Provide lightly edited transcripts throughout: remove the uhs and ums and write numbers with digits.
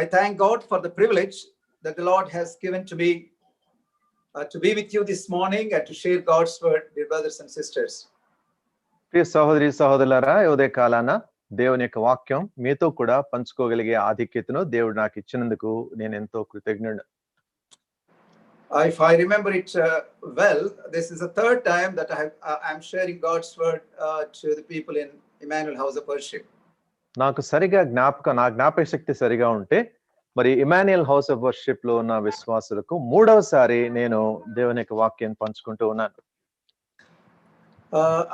I thank God for the privilege that the Lord has given to be with you this morning and to share God's word, dear brothers and sisters. ప్రియ సహోదరి సహోదరులారా, ఈ ఉదయ కాలాన దేవుని యొక్క వాక్యం మీతో కూడా పంచుకోగలిగే ఆధిక్యతను దేవుడు నాకు ఇచ్చినందుకు నేను ఎంతో కృతజ్ఞుడు. If I remember it well, this is the third time that I'm sharing God's word to the people in Emmanuel House of Worship. నాకు సరిగా నా జ్ఞాపక శక్తి సరిగా ఉంటే మరి ఇమాన్యుయల్ హౌస్ ఆఫ్ వర్షిప్ లో ఉన్న విశ్వాసులకు మూడవసారి నేను దేవుని యొక్క వాక్యాన్ని పంచుకుంటూ ఉన్నాను.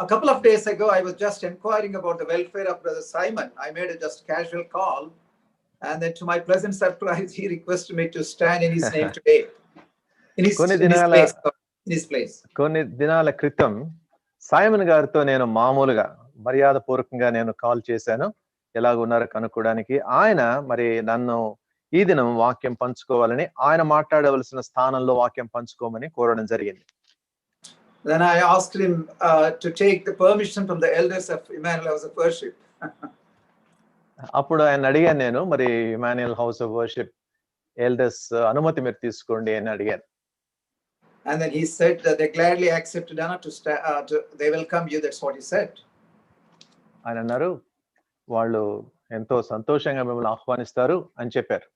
A couple of days ago, I was just inquiring about the welfare of Brother Simon. I made a just casual call, and then to my pleasant surprise, he requested me to stand in his name today. In his place. కొన్ని దినాల క్రితం Simon గారితో నేను మామూలుగా మర్యాద పూర్వకంగా నేను call చేశాను, ఎలాగున్నారో కనుక్కోవడానికి. ఆయన మరి నన్ను ఈ దినం వాక్యం పంచుకోవాలని, ఆయన మాట్లాడవలసిన స్థానంలో వాక్యం పంచుకోమని కోరడం జరిగింది. Then I asked him to take the permission from the elders of Emmanuel House of Worship. అప్పుడు ఆయన అడిగాను, నేను మరి Emmanuel house of worship elders అనుమతి మీరు తీసుకోండి అని అడిగాను. And then he said that they gladly accepted they welcome you. That's what he said. ఆయన అన్నారు, వాళ్ళు ఎంతో సంతోషంగా మిమ్మల్ని ఆహ్వానిస్తారు అని చెప్పారు.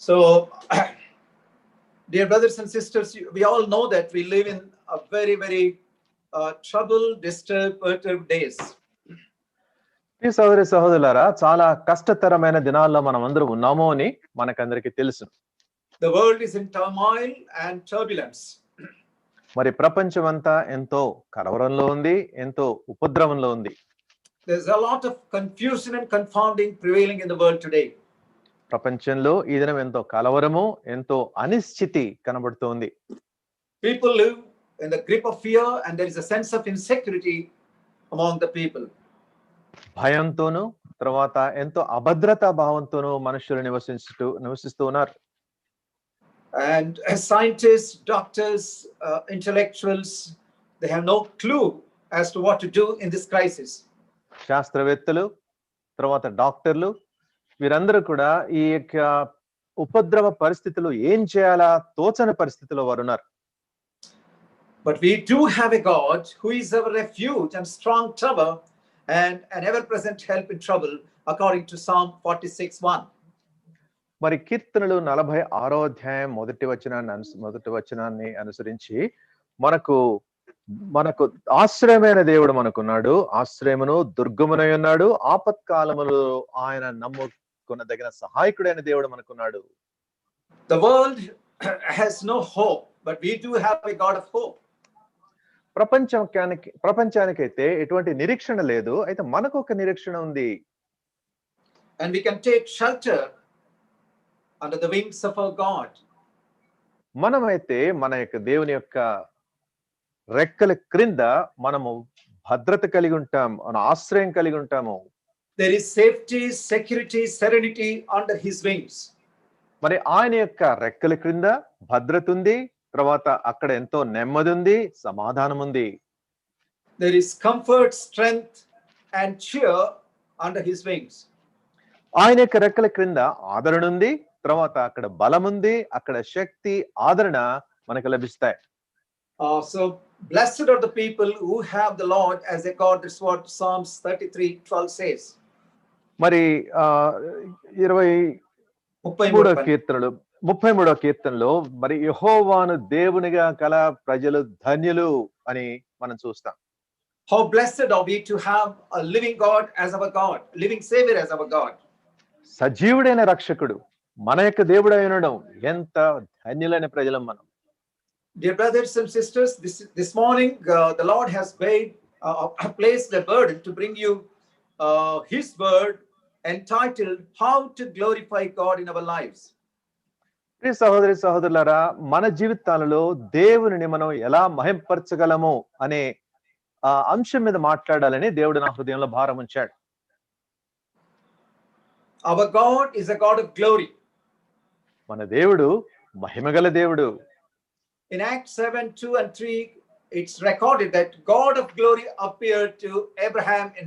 So dear brothers and sisters, we all know that we live in a very, very troubled, disturbed, perturbed days. ఈ సహోదరి సహోదరులారా, చాలా కష్టతరమైన దినాల్లో మనం అందరం ఉన్నాము అని మనకందరికీ తెలుసు. The world is in turmoil and turbulence. మరి ప్రపంచం అంతా ఎంతో కలవరంలో ఉంది, ఎంతో ఉపద్రవంలో ఉంది. There's a lot of confusion and confounding prevailing in the world today. ప్రపంచంలో ఈ దినం ఎంతో కలవరము, ఎంతో అనిశ్చితి కనబడుతోంది. People live in the grip of fear and there is a sense of insecurity among the people. భయంతోనూ తర్వాత ఎంతో అభద్రతా భావంతోనూ మనుషులు నివసిస్తూ ఉన్నారు. And as scientists, doctors, intellectuals, they have no clue as to what to do in this crisis. శాస్త్రవేత్తలు, తర్వాత డాక్టర్లు, వీరందరూ కూడా ఈ యొక్క ఉపద్రవ పరిస్థితులు ఏం చేయాలా తోచని పరిస్థితిలో వారు ఉన్నారు. But we do have a God who is our refuge and strong tower and an ever-present help in trouble, according to Psalm 46:1. మరి కీర్తనలు 46వ అధ్యాయం మొదటి వచనాన్ని అనుసరించి మనకు ఆశ్రయమైన దేవుడు మనకున్నాడు, ఆశ్రయమును దుర్గమునై ఉన్నాడు, ఆపత్కాలములో ఆయన నమ్ముకొనదగిన సహాయకుడైన దేవుడు మనకున్నాడు. The world has no hope, but we do have a God of hope. ప్రపంచానికైతే ఎటువంటి నిరీక్షణ లేదు, అయితే మనకు ఒక నిరీక్షణ ఉంది. And we can take shelter under the wings of our God. మనమైతే మన యొక్క దేవుని యొక్క రెక్కల క్రింద మనము భద్రత కలిగి ఉంటాం, మన ఆశ్రయం కలిగి ఉంటాము. There is safety, security, serenity under his wings. మరి ఆయన యొక్క రెక్కల క్రింద భద్రత ఉంది, తర్వాత అక్కడ ఎంతో నెమ్మది ఉంది, సమాధానం ఉంది. There is comfort, strength and cheer under his wings. ఆయన యొక్క రెక్కల క్రింద ఆదరణ ఉంది, తర్వాత అక్కడ బలం ఉంది, అక్కడ శక్తి, ఆదరణ మనకు లభిస్తాయి. So blessed are the people who have the Lord as a God. That's what Psalms 33:12 says. మరి 33వ కీర్తనలో మరి యెహోవాను దేవునిగా కల ప్రజలు ధన్యులు అని మనం చూస్తాం. How blessed are we to have a living God as our God, living Savior as our God. సజీవుడైన రక్షకుడు మన యొక్క దేవుడై ఉండడం ఎంత ధన్యులైన ప్రజలం మనం. Dear brothers and sisters, this morning the Lord has placed a burden to bring you his word entitled How to Glorify God in Our Lives. ప్రియ సహోదరి సహోదరులారా, మన జీవితాలలో దేవునిని మనం ఎలా మహింపరచగలము అనే అంశం మీద మాట్లాడాలని దేవుడు నా హృదయంలో భారం ఉంచాడు. Our God is a God of glory. మన దేవుడు మహిమగల దేవుడు. In Acts 7:2 and 3, it's recorded that God of glory appeared to Abraham in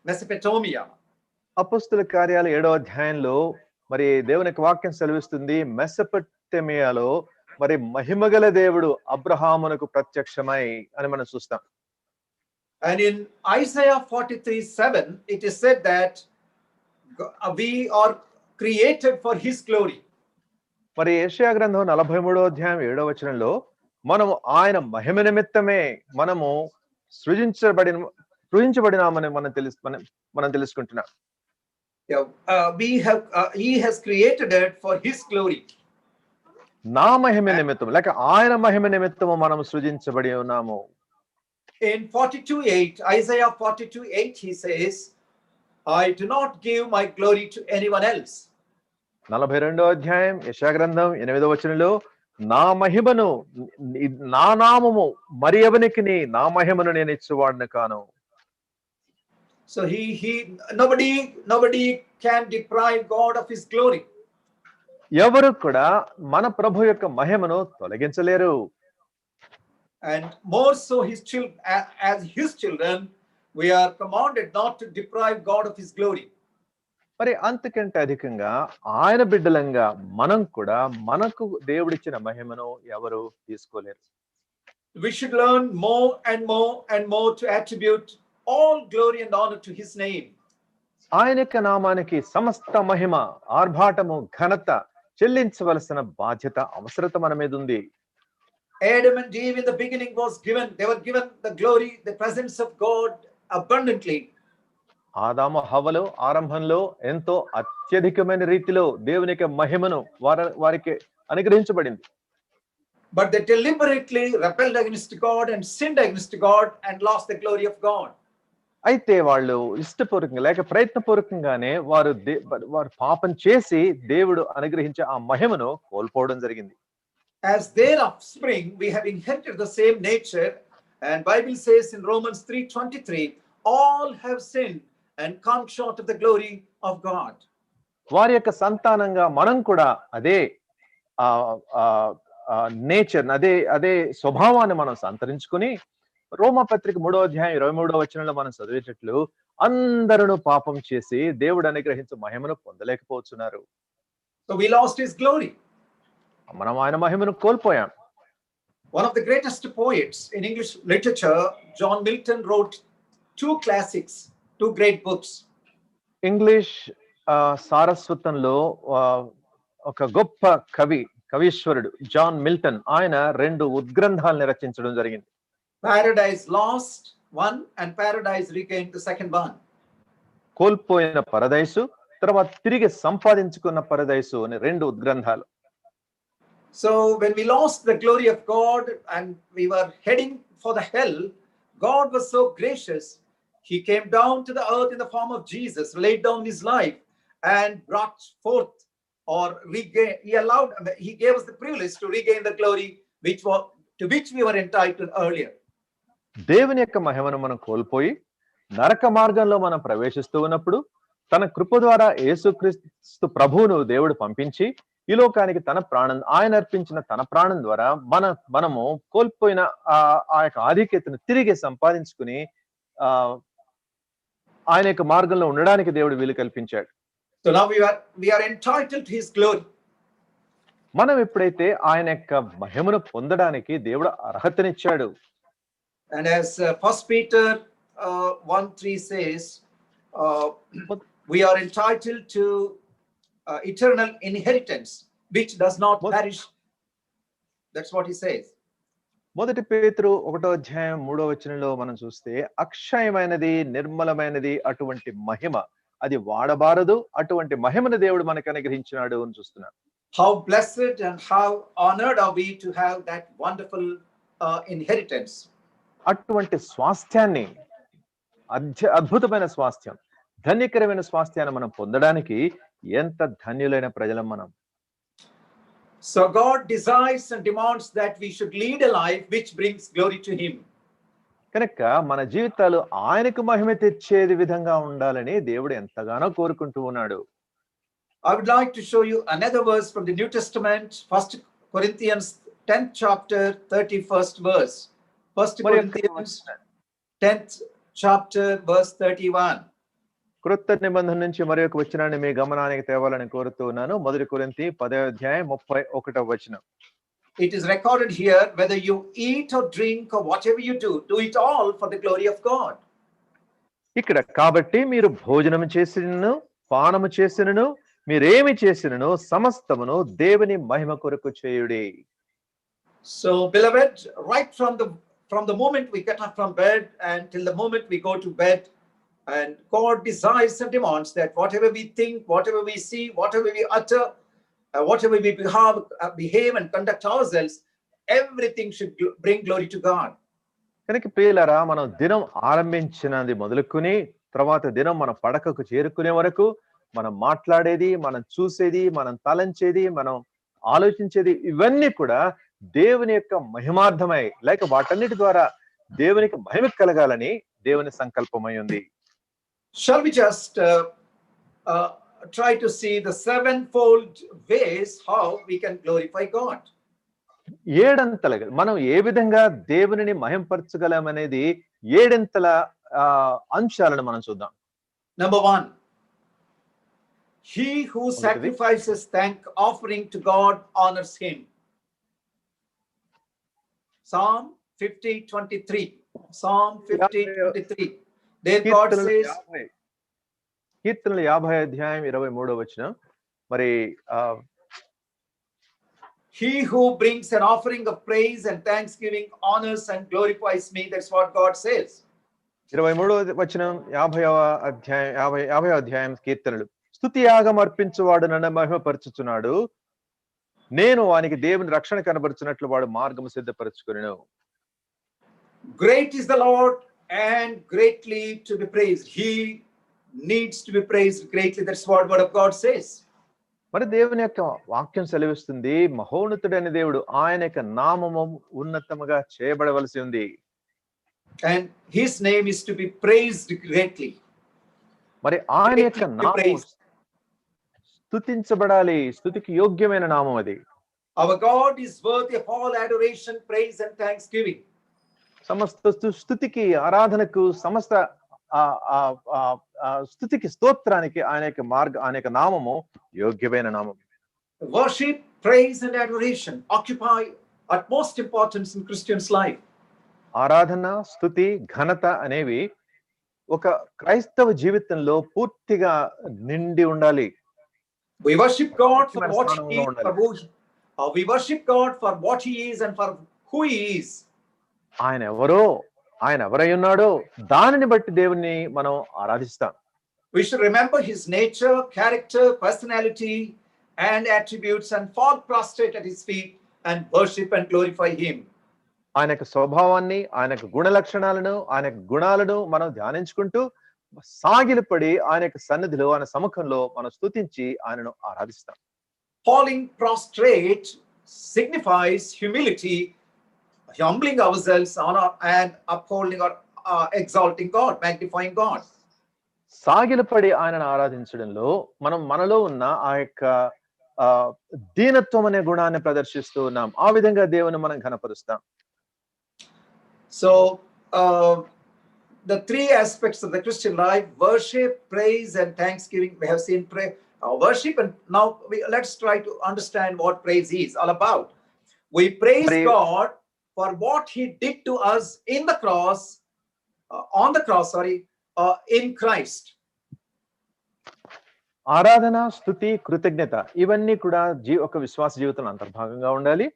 Mesopotamia. అపోస్తుల కార్యాలు 7వ అధ్యాయంలో మరి దేవుని యొక్క వాక్యం సెలవిస్తుంది, మెసొపొతేమియాలో మరి మహిమగల దేవుడు అబ్రహామునకు ప్రత్యక్షమై అని మనం చూస్తాం. And in Isaiah 43:7, it is said that we are created for his glory. మరి యెషయా గ్రంథం 43వ అధ్యాయం 7వ వచనంలో మనము ఆయన మహిమ నిమిత్తమే మనము సృజించబడినామని మనం తెలుసుకుంటున్నాం. He has created it for his glory. నా మహిమ నిమిత్తం లేక ఆయన మహిమ నిమిత్తము మనం సృజించబడి ఉన్నాము. In 42:8, Isaiah 42:8, he says, I do not give my glory to anyone else. 42వ అధ్యాయం యెషయా గ్రంథం 8వ వచనంలో నా మహిమను నా నామము మరి ఎవనికి నా మహిమను నేను ఇచ్చువాడను కాను. So nobody can deprive God of his glory. ఎవరు కూడా మన ప్రభు యొక్క మహిమను తొలగించలేరు. And more so as his children, we are commanded not to deprive God of his glory. మరి అంతకంటే అధికంగా ఆయన బిడ్డలంగా మనం కూడా మనకు దేవుడిచ్చిన మహిమను ఎవరు తీసుకోలేరు. We should learn more and more and more to attribute all glory and honor to his name. ఆయన యొక్క నామానికి సమస్త మహిమ, ఆర్భాటము, ఘనత చెల్లించవలసిన బాధ్యత, అవసరత మన మీద ఉంది. Adam and Eve in the beginning they were given the glory, the presence of God abundantly. ఆదాము హవ్వలు ఆరంభంలో ఎంతో అత్యధికమైన రీతిలో దేవుని యొక్క మహిమను వారికి అనుగ్రహించబడింది. But they deliberately rebelled against God and sinned against God and lost the glory of God. అయితే వాళ్ళు ఇష్టపూర్వకంగా లేక ప్రయత్నపూర్వకంగానే వారు పాపం చేసి దేవుడు అనుగ్రహించే ఆ మహిమను కోల్పోవడం జరిగింది. As their offspring, we have inherited the same nature, and Bible says in Romans 3:23, all have sinned and come short of the glory of God. వారి యొక్క సంతానంగా మనం కూడా అదే నేచర్, అదే స్వభావాన్ని మనం సంతరించుకుని రోమాపత్రిక 3వ అధ్యాయం 23వ వచనంలో మనం చదివేటట్లు అందరూ పాపం చేసి దేవుడు అనుగ్రహించే మహిమను పొందలేకపోతున్నారు. So we lost his glory. మనం ఆయన మహిమను కోల్పోయాం. One of the greatest poets in English literature, John Milton, wrote two classics, two great books. English సారస్వతంలో ఒక గొప్ప కవీశ్వరుడు జాన్ మిల్టన్ ఆయన 2 ఉద్గ్రంథాలను రచించడం జరిగింది. Paradise Lost one and Paradise Regained the second one. కోల్పోయిన పరదైసు, తర్వాత తిరిగి సంపాదించుకున్న పరదైసు అని 2 ఉద్గ్రంథాలు. So when we lost the glory of God and we were heading for the hell, God was so gracious. He came down to the earth in the form of Jesus, laid down his life and brought forth or he gave us the privilege to regain the glory to which we were entitled earlier. దేవుని యొక్క మహిమను మనం కోల్పోయి నరక మార్గంలో మనం ప్రవేశిస్తూ ఉన్నప్పుడు తన కృప ద్వారా యేసుక్రీస్తు ప్రభువును దేవుడు పంపించి ఈ లోకానికి ఆయన అర్పించిన తన ప్రాణం ద్వారా మనము కోల్పోయిన ఆ యొక్క ఆధిక్యతను తిరిగి సంపాదించుకుని ఆయన యొక్క మార్గంలో ఉండడానికి దేవుడు వీలు కల్పించాడు. So now we are entitled to his glory. మనం ఎప్పుడైతే ఆయన యొక్క మహిమను పొందడానికి దేవుడు అర్హతనిచ్చాడు. And as 1 Peter 1:3 says, we are entitled to eternal inheritance which does not perish. That's what he says. మొదటి పేతురు 1వ అధ్యాయం 3వ వచనంలో మనం చూస్తే అక్షయమైనది, నిర్మలమైనది అటువంటి మహిమ, అది వాడబారదు, అటువంటి మహిమను దేవుడు మనకు అనుగ్రహించినాడు అని చూస్తున్నాం. How blessed and how honored are we to have that wonderful inheritance. అటువంటి స్వాస్థ్యాన్ని, అద్భుతమైన స్వాస్థ్యం, ధన్యకరమైన స్వాస్థ్యాన్ని మనం పొందడానికి ఎంత ధన్యులైన ప్రజలం మనం. So God desires and demands that we should lead a life which brings glory to him. కనుక మన జీవితాలు ఆయనకు మహిమ తెచ్చేది విధంగా ఉండాలని దేవుడు ఎంతగానో కోరుకుంటూ ఉన్నాడు. I would like to show you another verse from the New Testament, 1 Corinthians 10th chapter 31st verse. 1 Corinthians 10th chapter verse 31. క్రొత్త నిబంధన నుంచి మరి ఒక వచనాన్ని మీ గమనానికి తేవాలని కోరుతూ ఉన్నాను. 1 కొరింథీ 10వ అధ్యాయం 31వ వచనం. It is recorded here, whether you eat or drink or whatever you do it all for the glory of God. ఇక్కడ కాబట్టి మీరు భోజనము చేసినను పానము చేసినను మీరేమి చేసినను సమస్తమును దేవుని మహిమ కొరకు చేయుడి. So beloved, right from the moment we get up from bed and till the moment we go to bed, and God desires and demands that whatever we think, whatever we see, whatever we utter, whatever we behave and conduct ourselves, everything should bring glory to God. కనుక ప్రియులారా, మనం దినం ఆరంభించినది మొదలుకొని తర్వాత దినం మన పడకకు చేరుకునే వరకు మనం మాట్లాడేది, మనం చూసేది, మనం తలంచేది, మనం ఆలోచించేది ఇవన్నీ కూడా దేవుని యొక్క మహిమార్థమై లేక వాటన్నిటి ద్వారా దేవునికి మహిమ కలగాలని దేవుని సంకల్పమై ఉంది. Shall we just try to see the sevenfold ways how we can glorify God? ఏడంతలుగా మనం ఏ విధంగా దేవునిని మహింపరచగలమనేది ఏడంతల అంశాలను మనం చూద్దాం. Number 1, he who sacrifices thank offering to God honors him. Psalm 50:23. Psalm 50:23. There God says, కీర్తనలు 50వ అధ్యాయం 23వ వచనం. మరి he who brings an offering of praise and thanksgiving honors and glorifies me. That's what God says. 23వ వచనం 50వ అధ్యాయం కీర్తనలు. స్తుతి యాగం అర్పించువాడు నన్ను మహిమపరచుచున్నాడు, నేను వానికి దేవుని రక్షణ కనబరుచున్నట్లు వాడు మార్గము సిద్ధపరచుకొనెను. Great is the Lord and greatly to be praised. He needs to be praised greatly. That's what word of God says. మరి దేవుని యొక్క వాక్యం సెలవిస్తుంది, మహోన్నతుడైన దేవుడు, ఆయన యొక్క నామము ఉన్నతముగా చేయబడవలసి ఉంది. And his name is to be praised greatly. మరి ఆయన యొక్క నామం స్తుతించబడాలి, స్తుతికి యోగ్యమైన నామం అది. Our God is worthy of all adoration, praise and thanksgiving. సమస్త స్తుతికి, ఆరాధనకు, సమస్త స్తుతికి, స్తోత్రానికి ఆయన యొక్క నామము యోగ్యమైన నామం. Worship, praise and adoration occupy utmost importance in Christian's life. ఆరాధన, స్తుతి, ఘనత అనేవి ఒక క్రైస్తవ జీవితంలో పూర్తిగా నిండి ఉండాలి. We worship God for what he is. We worship God for what he is and for who he is. ఆయన ఎవరో, ఆయన ఎవరై ఉన్నాడో దానిని బట్టి దేవుణ్ణి మనం ఆరాధిస్తాం. We should remember his nature, character, personality and attributes and fall prostrate at his feet and worship and glorify him. ఆయన యొక్క స్వభావాన్ని, ఆయన యొక్క గుణ లక్షణాలను, ఆయన యొక్క గుణాలను మనం ధ్యానించుకుంటూ సాగిలపడి ఆయన యొక్క సన్నిధిలో, ఆయన సముఖంలో మనం స్తుతించి ఆయనను ఆరాధిస్తాం. Falling prostrate signifies humility, humbling ourselves and upholding or exalting God, magnifying God. సాగిలపడి ఆయనను ఆరాధించడంలో మనం మనలో ఉన్న ఆ యొక్క దీనత్వం అనే గుణాన్ని ప్రదర్శిస్తూ ఉన్నాం. ఆ విధంగా దేవుని మనం ఘనపరుస్తాం. So the three aspects of the Christian life: worship, praise and thanksgiving. We have seen worship, and now let's try to understand what praise is all about. We praise God for what he did to us in the cross, in Christ. ఆరాధన, స్తుతి, కృతజ్ఞత ఇవన్నీ కూడా ఒక విశ్వాస జీవితంలో అంతర్భాగంగా ఉండాలి.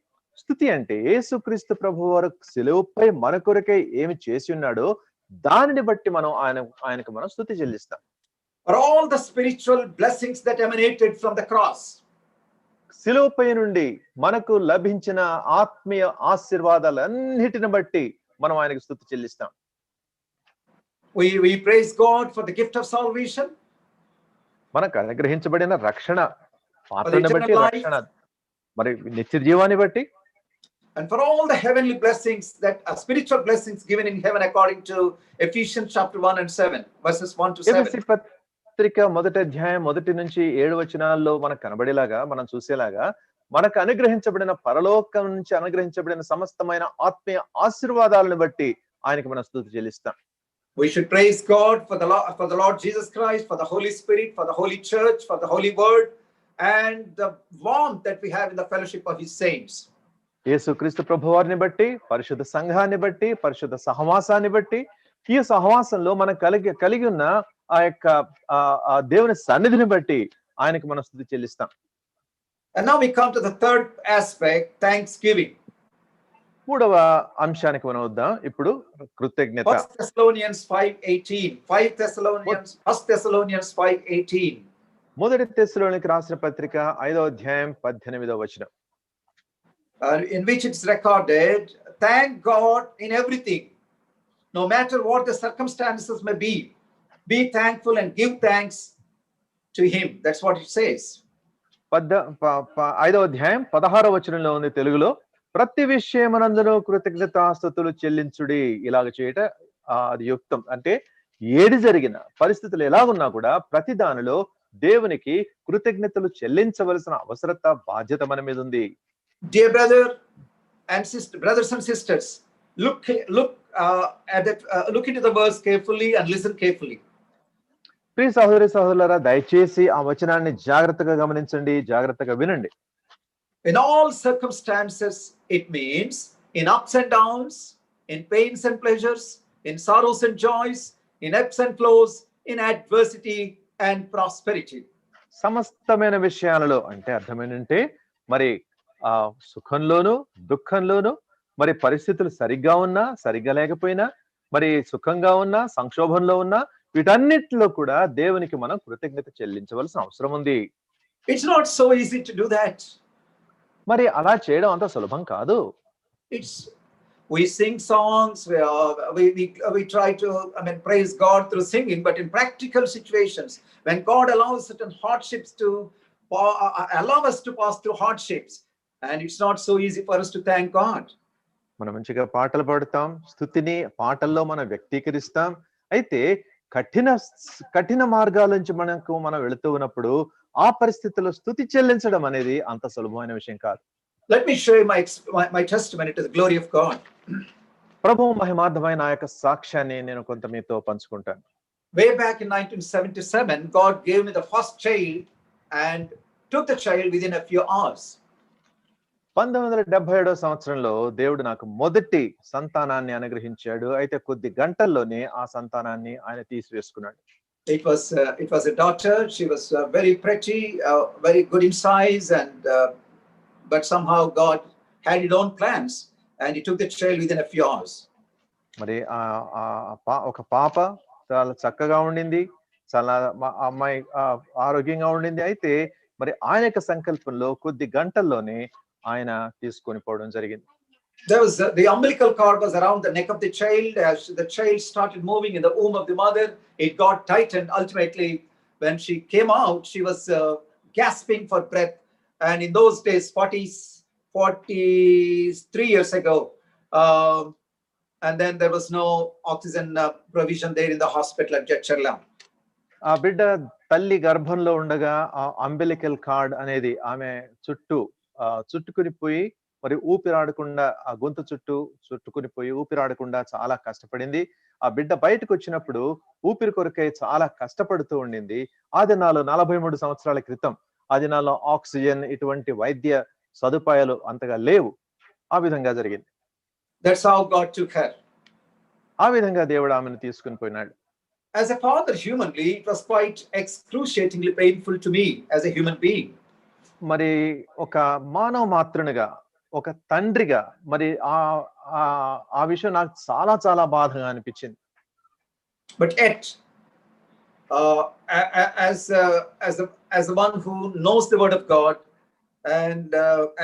స్తుతి అంటే యేసుక్రీస్తు ప్రభువు వారు శిలువపై మన కొరకై ఏమి చేసి ఉన్నాడో దానిని బట్టి మనం ఆయనకు మనం స్తుతి చెల్లిస్తాం. For all the spiritual blessings that emanated from the cross. శిలువపై నుండి మనకు లభించిన ఆత్మీయ ఆశీర్వాదాలన్నిటిని బట్టి మనం ఆయనకు స్తుతి చెల్లిస్తాం. We praise God for the gift of salvation. మనకు అనుగ్రహించబడిన రక్షణ పాత్రను బట్టి, రక్షణ మరి నిత్య జీవాన్ని బట్టి, and for all the heavenly blessings that are spiritual blessings given in heaven according to Ephesians chapter 1 and 7 verses 1 to 7. ఎఫెసీ పత్రిక 1వ అధ్యాయం 1 నుంచి 7 వచనాల్లో మనకు కనబడేలాగా, మనం చూసేలాగా మనకు అనుగ్రహించబడిన పరలోకం నుంచి అనుగ్రహించబడిన సమస్తమైన ఆత్మీయ ఆశీర్వాదాలను బట్టి ఆయనకు మనం స్తుతి చెల్లిస్తాం. We should praise God for the Lord Jesus Christ, for the Holy Spirit, for the Holy Church, for the Holy Word, and the warmth that we have in the fellowship of His saints. యేసుక్రీస్తు ప్రభువారిని బట్టి, పరిశుద్ధ సంఘాన్ని బట్టి, పరిశుద్ధ సహవాసాన్ని బట్టి, ఈ సహవాసంలో మనం కలిగి ఉన్న ఆ యొక్క ఆ దేవుని సన్నిధిని బట్టి ఆయనకు మనం స్తుతి చెల్లిస్తాం. And now we come to the third aspect, thanksgiving. మూడవ అంశానికి మనం వద్దాం ఇప్పుడు, కృతజ్ఞత. 1 Thessalonians 5:18. 1 Thessalonians 5:18. మొదటి తెస్సలోనికి రాసిన పత్రిక 5వ అధ్యాయం 18వ వచనం. In which it's recorded, thank God in everything, no matter what the circumstances may be thankful and give thanks to Him. That's what it says. 5వ అధ్యాయం 16వ వచనంలో ఉంది తెలుగులో, ప్రతి విషయమునందును కృతజ్ఞతాస్తుతులు చెల్లించుడి. ఇలాగ చేయట అది యుక్తం. అంటే ఏది జరిగిన పరిస్థితులు ఎలాగున్నా కూడా ప్రతి దానిలో దేవునికి కృతజ్ఞతలు చెల్లించవలసిన అవసరత, బాధ్యత మన మీద ఉంది. Dear brothers and sisters, look into the verse carefully and listen carefully. ప్రియ సహోదరి సహోదరులారా, దయచేసి ఆ వచనాన్ని జాగ్రత్తగా గమనించండి, జాగ్రత్తగా వినండి. In all circumstances, it means in ups and downs, in pains and pleasures, in sorrows and joys, in ebbs and flows, in adversity and prosperity. సమస్తమైన విషయాలలో అంటే అర్థమేంటంటే మరి ఆ సుఖంలోను దుఃఖంలోను, మరి పరిస్థితులు సరిగ్గా ఉన్నా సరిగ్గా లేకపోయినా, మరి సుఖంగా ఉన్నా సంక్షోభంలో ఉన్నా, వీటన్నిటిలో కూడా దేవునికి మనం కృతజ్ఞత చెల్లించవలసిన అవసరం ఉంది. It's not so easy to do that. మరి అలా చేయడం అంత సులభం కాదు. We sing songs, we try to praise God through singing, but in practical situations, when God allows certain hardships to allow us to pass through hardships, and it's not so easy for us to thank God. మనం మంచిగా పాటలు పాడుతాం, స్తుతిని పాటల్లో మనం వ్యక్తీకరిస్తాం. అయితే కఠిన మార్గాల నుంచి మనం వెళుతూ ఉన్నప్పుడు ఆ పరిస్థితుల్లో స్తుతి చెల్లించడం అనేది అంత సులభమైన విషయం కాదు. Let me show you my testimony to the glory of God. ప్రభువు మహిమార్థమైన ఆ యొక్క సాక్ష్యాన్ని నేను కొంత మీతో పంచుకుంటాను. Way back in 1977, God gave me the first child and took the child within a few hours. 1977వ సంవత్సరంలో దేవుడు నాకు మొదటి సంతానాన్ని అనుగ్రహించాడు. అయితే కొద్ది గంటల్లోనే ఆ సంతానాన్ని ఆయన తీసివేసుకున్నాడు. It was a daughter. She was very pretty, very good in size, and but somehow God had His own plans, and He took the child within a few hours. మరి ఒక పాప చాలా చక్కగా ఉండింది, చాలా అమ్మాయి ఆరోగ్యంగా ఉండింది. అయితే మరి ఆయన యొక్క సంకల్పంలో కొద్ది గంటల్లోనే ఆయన తీసుకొని పోవడం జరిగింది. There was the umbilical cord was around the neck of the child. As the child started moving in the womb of the mother, it got tightened. Ultimately, when she came out, she was gasping for breath. And in those days, 43 years ago, and then there was no oxygen provision there in the hospital at Jetcherla. ఆ బిడ్డ తల్లి గర్భంలో ఉండగా ఆ umbilical card అనేది ఆమె చుట్టుకుని పోయి మరి ఊపిరాడకుండా, ఆ గొంతు చుట్టుకుని పోయి ఊపిరాడకుండా చాలా కష్టపడింది. ఆ బిడ్డ బయటకు వచ్చినప్పుడు ఊపిరి కొరకై చాలా కష్టపడుతూ ఉండింది. ఆ దినాల్లో 43 సంవత్సరాల క్రితం ఆ దినాల్లో ఆక్సిజన్ ఇటువంటి వైద్య సదుపాయాలు అంతగా లేవు. ఆ విధంగా జరిగింది. That's how God took her. ఆ విధంగా దేవుడు ఆమెను తీసుకుని పోయినాడు. As a father, humanly, it was quite excruciatingly painful to me as a human being. మరి ఒక మానవ మాత్రునిగా, ఒక తండ్రిగా మరి ఆ విషయం నాకు చాలా చాలా బాధగా అనిపించింది. But yet, as the one who knows the word of God, and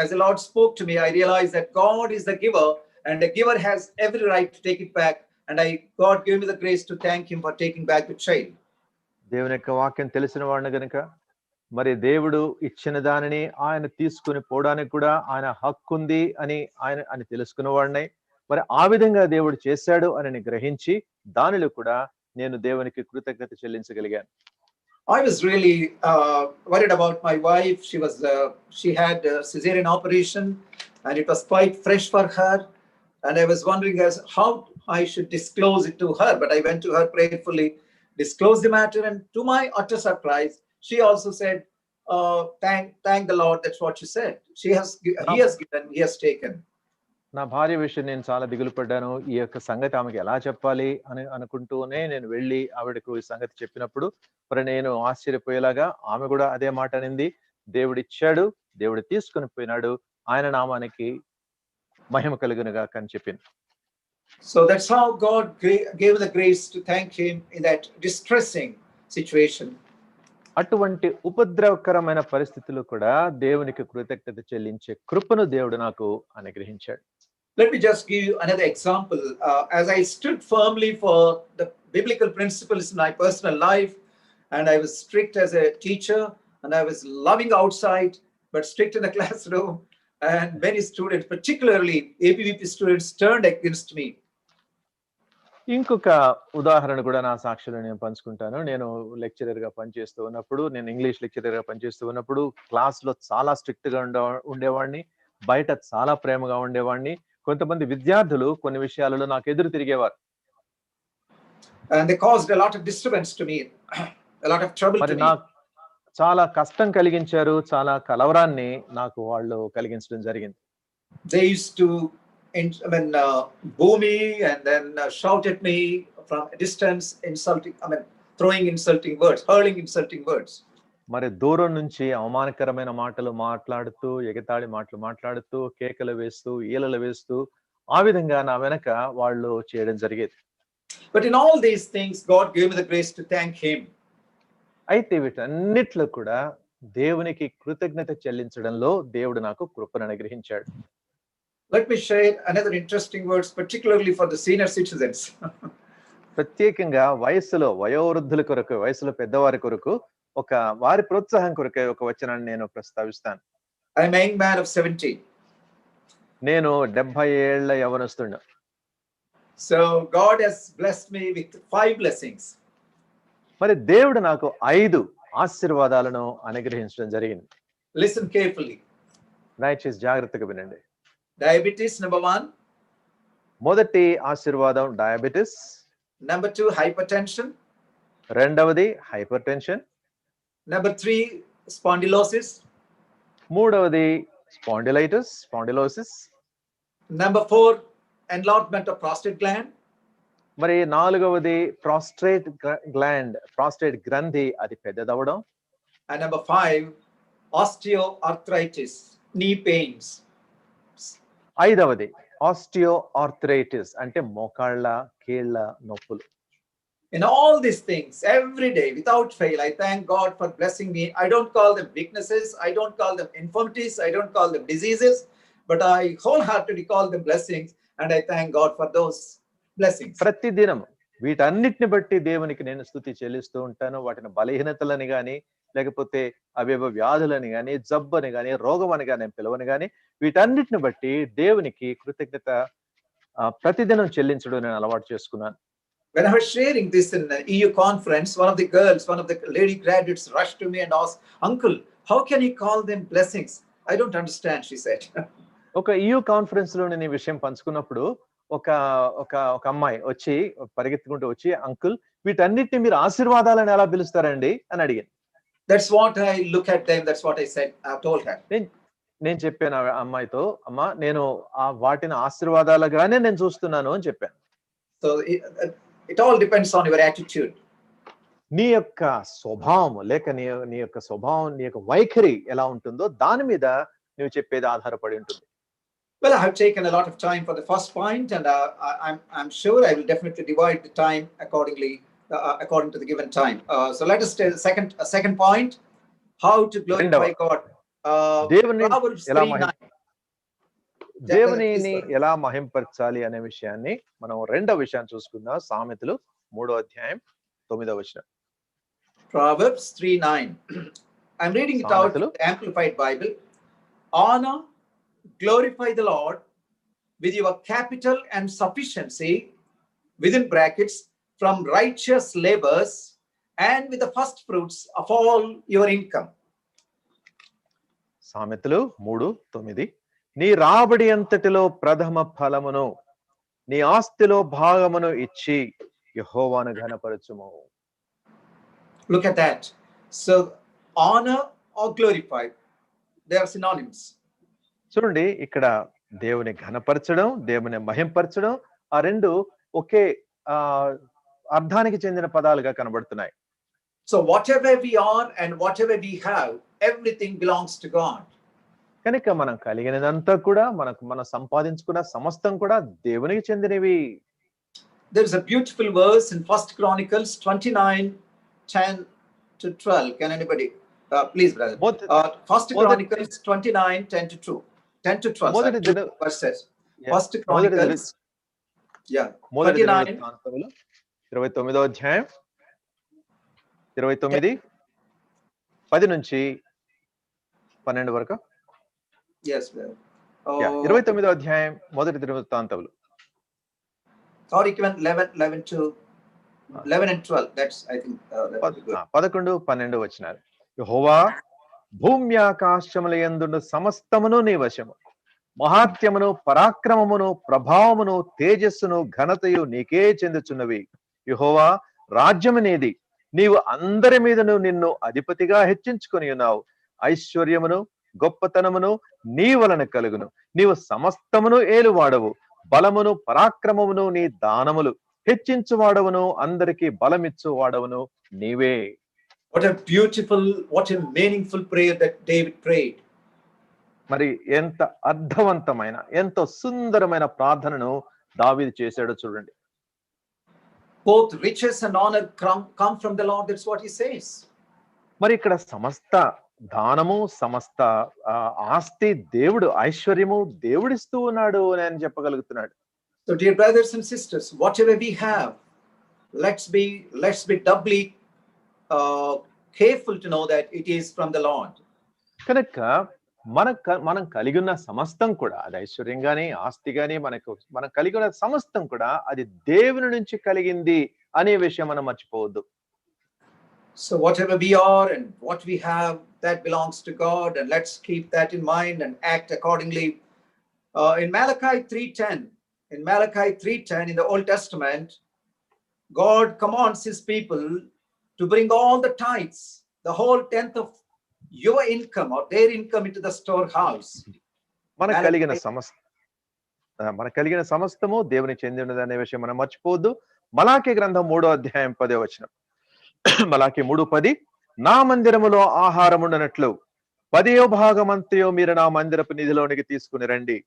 as the Lord spoke to me, I realized that God is the giver, and the giver has every right to take it back. And God gave me the grace to thank Him for taking back the child. దేవుని యొక్క వాక్యం తెలిసిన వాడిని గనుక మరి దేవుడు ఇచ్చిన దానిని ఆయన తీసుకుని పోవడానికి కూడా ఆయన హక్కు ఉంది అని తెలుసుకున్న వాడిని. మరి ఆ విధంగా దేవుడు చేశాడు అని గ్రహించి దానిలో కూడా నేను దేవునికి కృతజ్ఞత చెల్లించగలిగాను. I was really worried about my wife. She had a cesarean operation, and it was quite fresh for her. And I was wondering I should disclose it to her, but I went to her prayerfully, disclosed the matter, and to my utter surprise, she also said, thank the Lord, that's what she said. He has given, he has taken. నా భార్య విషయం నేను చాలా దిగులు పడ్డాను. ఈ యొక్క సంగతి ఆమెకి ఎలా చెప్పాలి అని అనుకుంటూనే నేను వెళ్ళి ఆవిడకు ఈ సంగతి చెప్పినప్పుడు మరి నేను ఆశ్చర్యపోయేలాగా ఆమె కూడా అదే మాట అనింది. దేవుడిచ్చాడు, దేవుడు తీసుకుని పోయినాడు, ఆయన నామానికి మహిమ కలుగునుగాక అని చెప్పింది. So that's how God gave the grace to thank him in that distressing situation. అటువంటి ఉపద్రవకరమైన పరిస్థితుల్లో కూడా దేవునికి కృతజ్ఞత చెల్లించే కృపను దేవుడు నాకు అనుగ్రహించాడు. Let me just give you another example. As I stood firmly for the biblical principles in my personal life, and I was strict as a teacher, and I was loving outside, but strict in the classroom, and many students, particularly ABVP students, turned against me. ఇంకొక ఉదాహరణ కూడా నా సాక్షిలో నేను పంచుకుంటాను. నేను lecturer గా పనిచేస్తూ ఉన్నప్పుడు, నేను ఇంగ్లీష్ లెక్చరర్ గా పనిచేస్తూ ఉన్నప్పుడు క్లాస్ లో చాలా స్ట్రిక్ట్ గా ఉండేవాడిని, బయట చాలా ప్రేమగా ఉండేవాడిని. కొంతమంది విద్యార్థులు కొన్ని విషయాలలో నాకు ఎదురు తిరిగేవారు. And they caused a lot of disturbance to me, a lot of trouble to me. చాలా కష్టం కలిగించారు, చాలా కలవరాన్ని నాకు వాళ్ళు కలిగించడం జరిగింది. They used to boo me and then shout at me from a distance, throwing insulting words, hurling insulting words. మరి దూరం నుంచి అవమానకరమైన మాటలు మాట్లాడుతూ, ఎగతాళి మాటలు మాట్లాడుతూ, కేకలు వేస్తూ, ఈలలు వేస్తూ, ఆ విధంగా నా వెనక వాళ్ళు చేయడం జరిగేది. But in all these things, God gave me the grace to thank him. అయితే వీటన్నిట్లో కూడా దేవునికి కృతజ్ఞత చెల్లించడంలో దేవుడు నాకు కృపను అనుగ్రహించాడు. Let me share another interesting words, particularly for the senior citizens. ప్రత్యేకంగా వయోవృద్ధుల కొరకు, వయసులో పెద్దవారి కొరకు ఒక వారి ప్రోత్సాహం కొరకే ఒక వచనాన్ని నేను ప్రస్తావిస్తాను. I am a young man of 70. నేను 70 ఏళ్ల యవనస్తుడిని. So God has blessed me with 5 blessings. మరి దేవుడు నాకు 5 ఆశీర్వాదాలను అనుగ్రహించడం జరిగింది. Listen carefully. దయచేసి జాగ్రత్తగా వినండి. Diabetes, number 1. మొదటి ఆశీర్వాదం డయాబెటిస్. Number 2, hypertension. రెండవది హైపర్ టెన్షన్. Number 3, spondylosis. మూడవది spondylosis. Number 4, enlargement of prostate gland. మరి నాలుగవది ప్రాస్టేట్ గ్రంథి అది పెద్దదవడం. And number 5, osteoarthritis, knee pains. ఐదవది ఆస్టియోఆర్థరైటిస్ అంటే మోకాళ్ళ కీళ్ళ నొప్పులు. In all these things, every day, without fail, I thank God for blessing me. I don't call them weaknesses, I don't call them infirmities, I don't call them diseases, but I wholeheartedly call them blessings, and I thank God for those blessings. ప్రతిదినం వీటన్నిటిని బట్టి దేవునికి నేను స్తుతి చెల్లిస్తూ ఉంటాను. వాటిని బలహీనతలని గాని, లేకపోతే అవేవో వ్యాధులని గాని, జబ్బని గాని, రోగం అని గాని పిలవని గాని, వీటన్నిటిని బట్టి దేవునికి కృతజ్ఞత ప్రతిదినం చెల్లించడం నేను అలవాటు చేసుకున్నాను. When I was sharing this in the EU conference, one of the lady graduates rushed to me and asked, "Uncle, how can you call them blessings? I don't understand," she said. ఒక EU conference లో నేను ఈ విషయం పంచుకున్నప్పుడు ఒక అమ్మాయి వచ్చి పరిగెత్తుకుంటూ వచ్చి, "అంకుల్, వీటన్నిటిని మీరు ఆశీర్వాదాలని ఎలా పిలుస్తారండి?" అని అడిగింది. That's what I look at them. That's what I said. I told her. నేను చెప్పాను ఆ అమ్మాయితో, "అమ్మా, నేను వాటిని ఆశీర్వాదాలుగానే నేను చూస్తున్నాను" అని చెప్పాను. So it all depends on your attitude. నీ యొక్క స్వభావం లేక నీ యొక్క స్వభావం, నీ యొక్క వైఖరి ఎలా ఉంటుందో దాని మీద నువ్వు చెప్పేది ఆధారపడి ఉంటుంది. Well, I have taken a lot of time for the first point, and I'm sure I will definitely divide the time according to the given time. So let us take the second point: how to glorify God. దేవునిని ఎలా మహింపరచాలి అనే విషయాన్ని మనం రెండవ విషయాన్ని చూసుకుందాం. సామెతలు 3వ అధ్యాయం 9వ వచనం. Proverbs 3:9. I'm reading it out in the Amplified Bible. Honor, glorify the Lord with your capital and sufficiency, within brackets, from righteous labors, and with the first fruits of all your income. సామెతలు 3:9. నీ రాబడి అంతటిలో ప్రథమ ఫలమును నీ ఆస్తిలో భాగమును ఇచ్చి యెహోవాను ఘనపరచుము. Look at that. So honor or glorify, they are synonyms. చూడండి, ఇక్కడ దేవుని ఘనపరచడం, దేవుని మహింపరచడం, ఆ రెండు ఒకే ఆ అర్థానికి చెందిన పదాలుగా కనబడుతున్నాయి. So whatever we are and whatever we have, everything belongs to God. కనుక మనం కలిగినదంతా కూడా మనం సంపాదించుకున్న సమస్తం కూడా దేవునికి చెందినవి. There is a beautiful verse in 1 Chronicles 29:10-12. Can anybody please, brother? 1 Chronicles 29:10-12. 10-12. మొదటి దిన- verses. Yeah. 1 Chronicles. Yeah. మొదటి 29. దినవృత్తాంతములు 29వ అధ్యాయం 29 10 నుంచి 12 వరకు. Yes, brother. 29వ అధ్యాయం మొదటి దినవృత్తాంతములు. Or even 11 to 11 and 12. That's, I think, that would be good. 11, 12 వచనాలు. యెహోవా, భూమి ఆకాశముల యందున్న సమస్తమును నీ వశము. మహాత్యమును, పరాక్రమమును, ప్రభావమును, తేజస్సును, ఘనతయు నీకే చెందుచున్నవి. యెహోవా, రాజ్యము నీది. నీవు అందరి మీదను నిన్ను అధిపతిగా హెచ్చించుకొని ఉన్నావు. ఐశ్వర్యమును, గొప్పతనమును నీ వలన కలుగును. నీవు సమస్తమును ఏలువాడవు. బలమును, పరాక్రమమును నీ దానములు. హెచ్చించువాడవును, అందరికీ బలమిచ్చువాడవును నీవే. What a beautiful, what a meaningful prayer that David prayed. మరి ఎంత అర్థవంతమైన, ఎంతో సుందరమైన ప్రార్థనను దావీదు చేశాడో చూడండి. Both riches and honor come from the Lord. That's what he says. మరి ఇక్కడ సమస్త దానము, సమస్త ఆస్తి దేవుడు, ఐశ్వర్యము దేవుడిస్తూ ఉన్నాడు అని ఆయన చెప్పగలుగుతున్నాడు. So dear brothers and sisters, whatever we have, let's be doubly careful to know that it is from the Lord. కనుక మనం కలిగి ఉన్న సమస్తం కూడా, అది ఐశ్వర్యం గాని, ఆస్తి గాని, మనం కలిగి ఉన్న సమస్తం కూడా అది దేవుని నుంచి కలిగింది అనే విషయం మనం మర్చిపోవద్దు. So whatever we are and what we have, that belongs to God, and let's keep that in mind and act accordingly. In Malachi 3:10, in the Old Testament, God commands his people to bring all the tithes, the whole tenth of your income or their income into the storehouse. మనకు కలిగిన సమస్తము దేవుని చెందినది అనే విషయం మనం మర్చిపోవద్దు. మలాకీ గ్రంథం 3వ అధ్యాయం 10వ వచనం. మలాకీ 3:10, నా మందిరములో ఆహారం ఉండనట్లు 10వ భాగమంతయో మీరు నా మందిరపు నిధిలోనికి తీసుకుని రండి.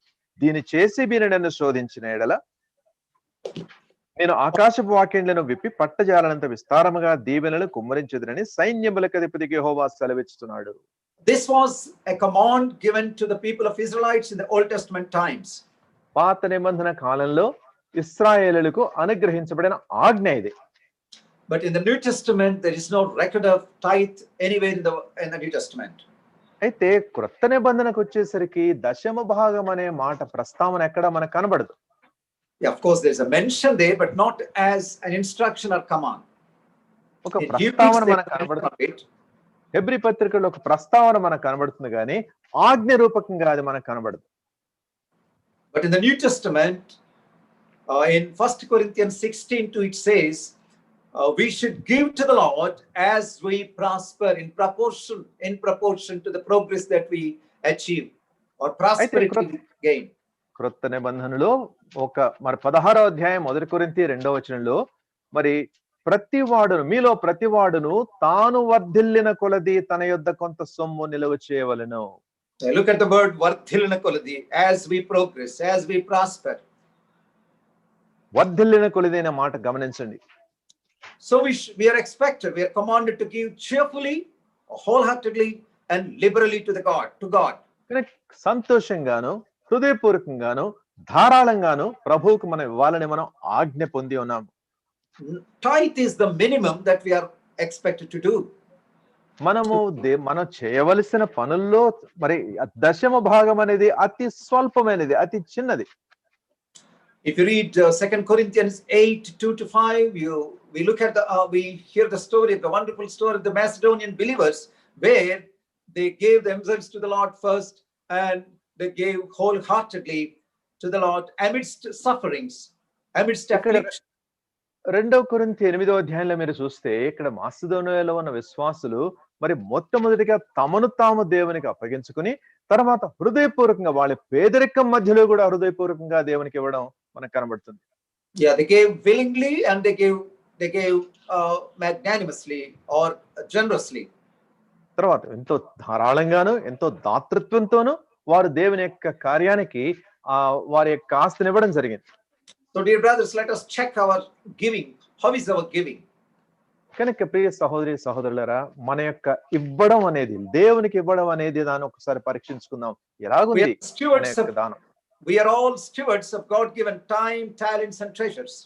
దీని చేసి మీరు నన్ను శోధించిన ఎడల నేను ఆకాశపు వాకిండ్లను విప్పి పట్టజాలనంత విస్తారముగా దీవెనలు కుమ్మరించుదునని సైన్యములకు అధిపతికి యెహోవా సెలవిస్తున్నాడు. This was a command given to the people of Israelites in the Old Testament times. పాత నిబంధన కాలంలో ఇశ్రాయేలులకు అనుగ్రహించబడిన ఆజ్ఞ ఇది. But in the New Testament, there is no record of tithe anywhere in the New Testament. అయితే క్రొత్త నిబంధనకు వచ్చేసరికి దశమ భాగం అనే మాట ప్రస్తావన ఎక్కడ మనకు కనబడదు. Yeah, of course, there's a mention there, but not as an instruction or command. ఒక ప్రస్తావన మనకు కనబడుతుంది. హెబ్రీ పత్రికలో ఒక ప్రస్తావన మనకు కనబడుతుంది కానీ ఆజ్ఞ రూపకంగా అది మనకు కనబడదు. But in the New Testament, in 1 Corinthians 16:2, it says, we should give to the Lord as we prosper in proportion to the progress that we achieve or prosperity we gain. క్రొత్త నిబంధనలో మరి 16వ అధ్యాయం 1 కొరింథీ 2వ వచనంలో మరి మీలో ప్రతివాడును తాను వర్ధిల్లిన కొలది తన యొద్ద కొంత సొమ్ము నిలువ చేయవలెను. Look at the word వర్ధిల్లిన కొలది, as we progress, as we prosper. వర్ధిల్లిన కొలది అనే మాట గమనించండి. So we are expected, we are commanded to give cheerfully, wholeheartedly and liberally to God. సంతోషంగాను, హృదయపూర్వకంగాను, ధారాళంగాను ప్రభువుకు మనం ఇవ్వాలని మనం ఆజ్ఞ పొంది ఉన్నాం. Tithe is the minimum that we are expected to do. మనం చేయవలసిన పనుల్లో మరి దశమ భాగం అనేది అతి స్వల్పమైనది, అతి చిన్నది. If you read 2 Corinthians 8:2-5, we look at we hear the story, the wonderful story of the Macedonian believers, where they gave themselves to the Lord first, and they gave wholeheartedly to the Lord amidst sufferings. amidst ఇక్కడ affliction. 2 కొరింథీ 8వ అధ్యాయంలో మీరు చూస్తే ఇక్కడ మాసిదోనియాలో ఉన్న విశ్వాసులు మరి మొట్టమొదటిగా తమను తాము దేవునికి అప్పగించుకుని తర్వాత హృదయపూర్వకంగా వాళ్ళ పేదరికం మధ్యలో కూడా హృదయపూర్వకంగా దేవునికి ఇవ్వడం మనకు కనబడుతుంది. Yeah, they gave willingly and they gave magnanimously or generously. తర్వాత ఎంతో ధారాళంగాను ఎంతో దాతృత్వంతోను వారు దేవుని యొక్క కార్యానికి వారి యొక్క ఆస్తిని ఇవ్వడం జరిగింది. So dear brothers, let us check our giving. How is our giving? కనుక ప్రియ సహోదరి సహోదరులారా, మన యొక్క ఇవ్వడం అనేది దేవునికి ఇవ్వడం అనేది దాన్ని ఒకసారి పరీక్షించుకుందాం. ఎలాగుంది మన యొక్క దానం? We are all stewards of God-given time, talents and treasures.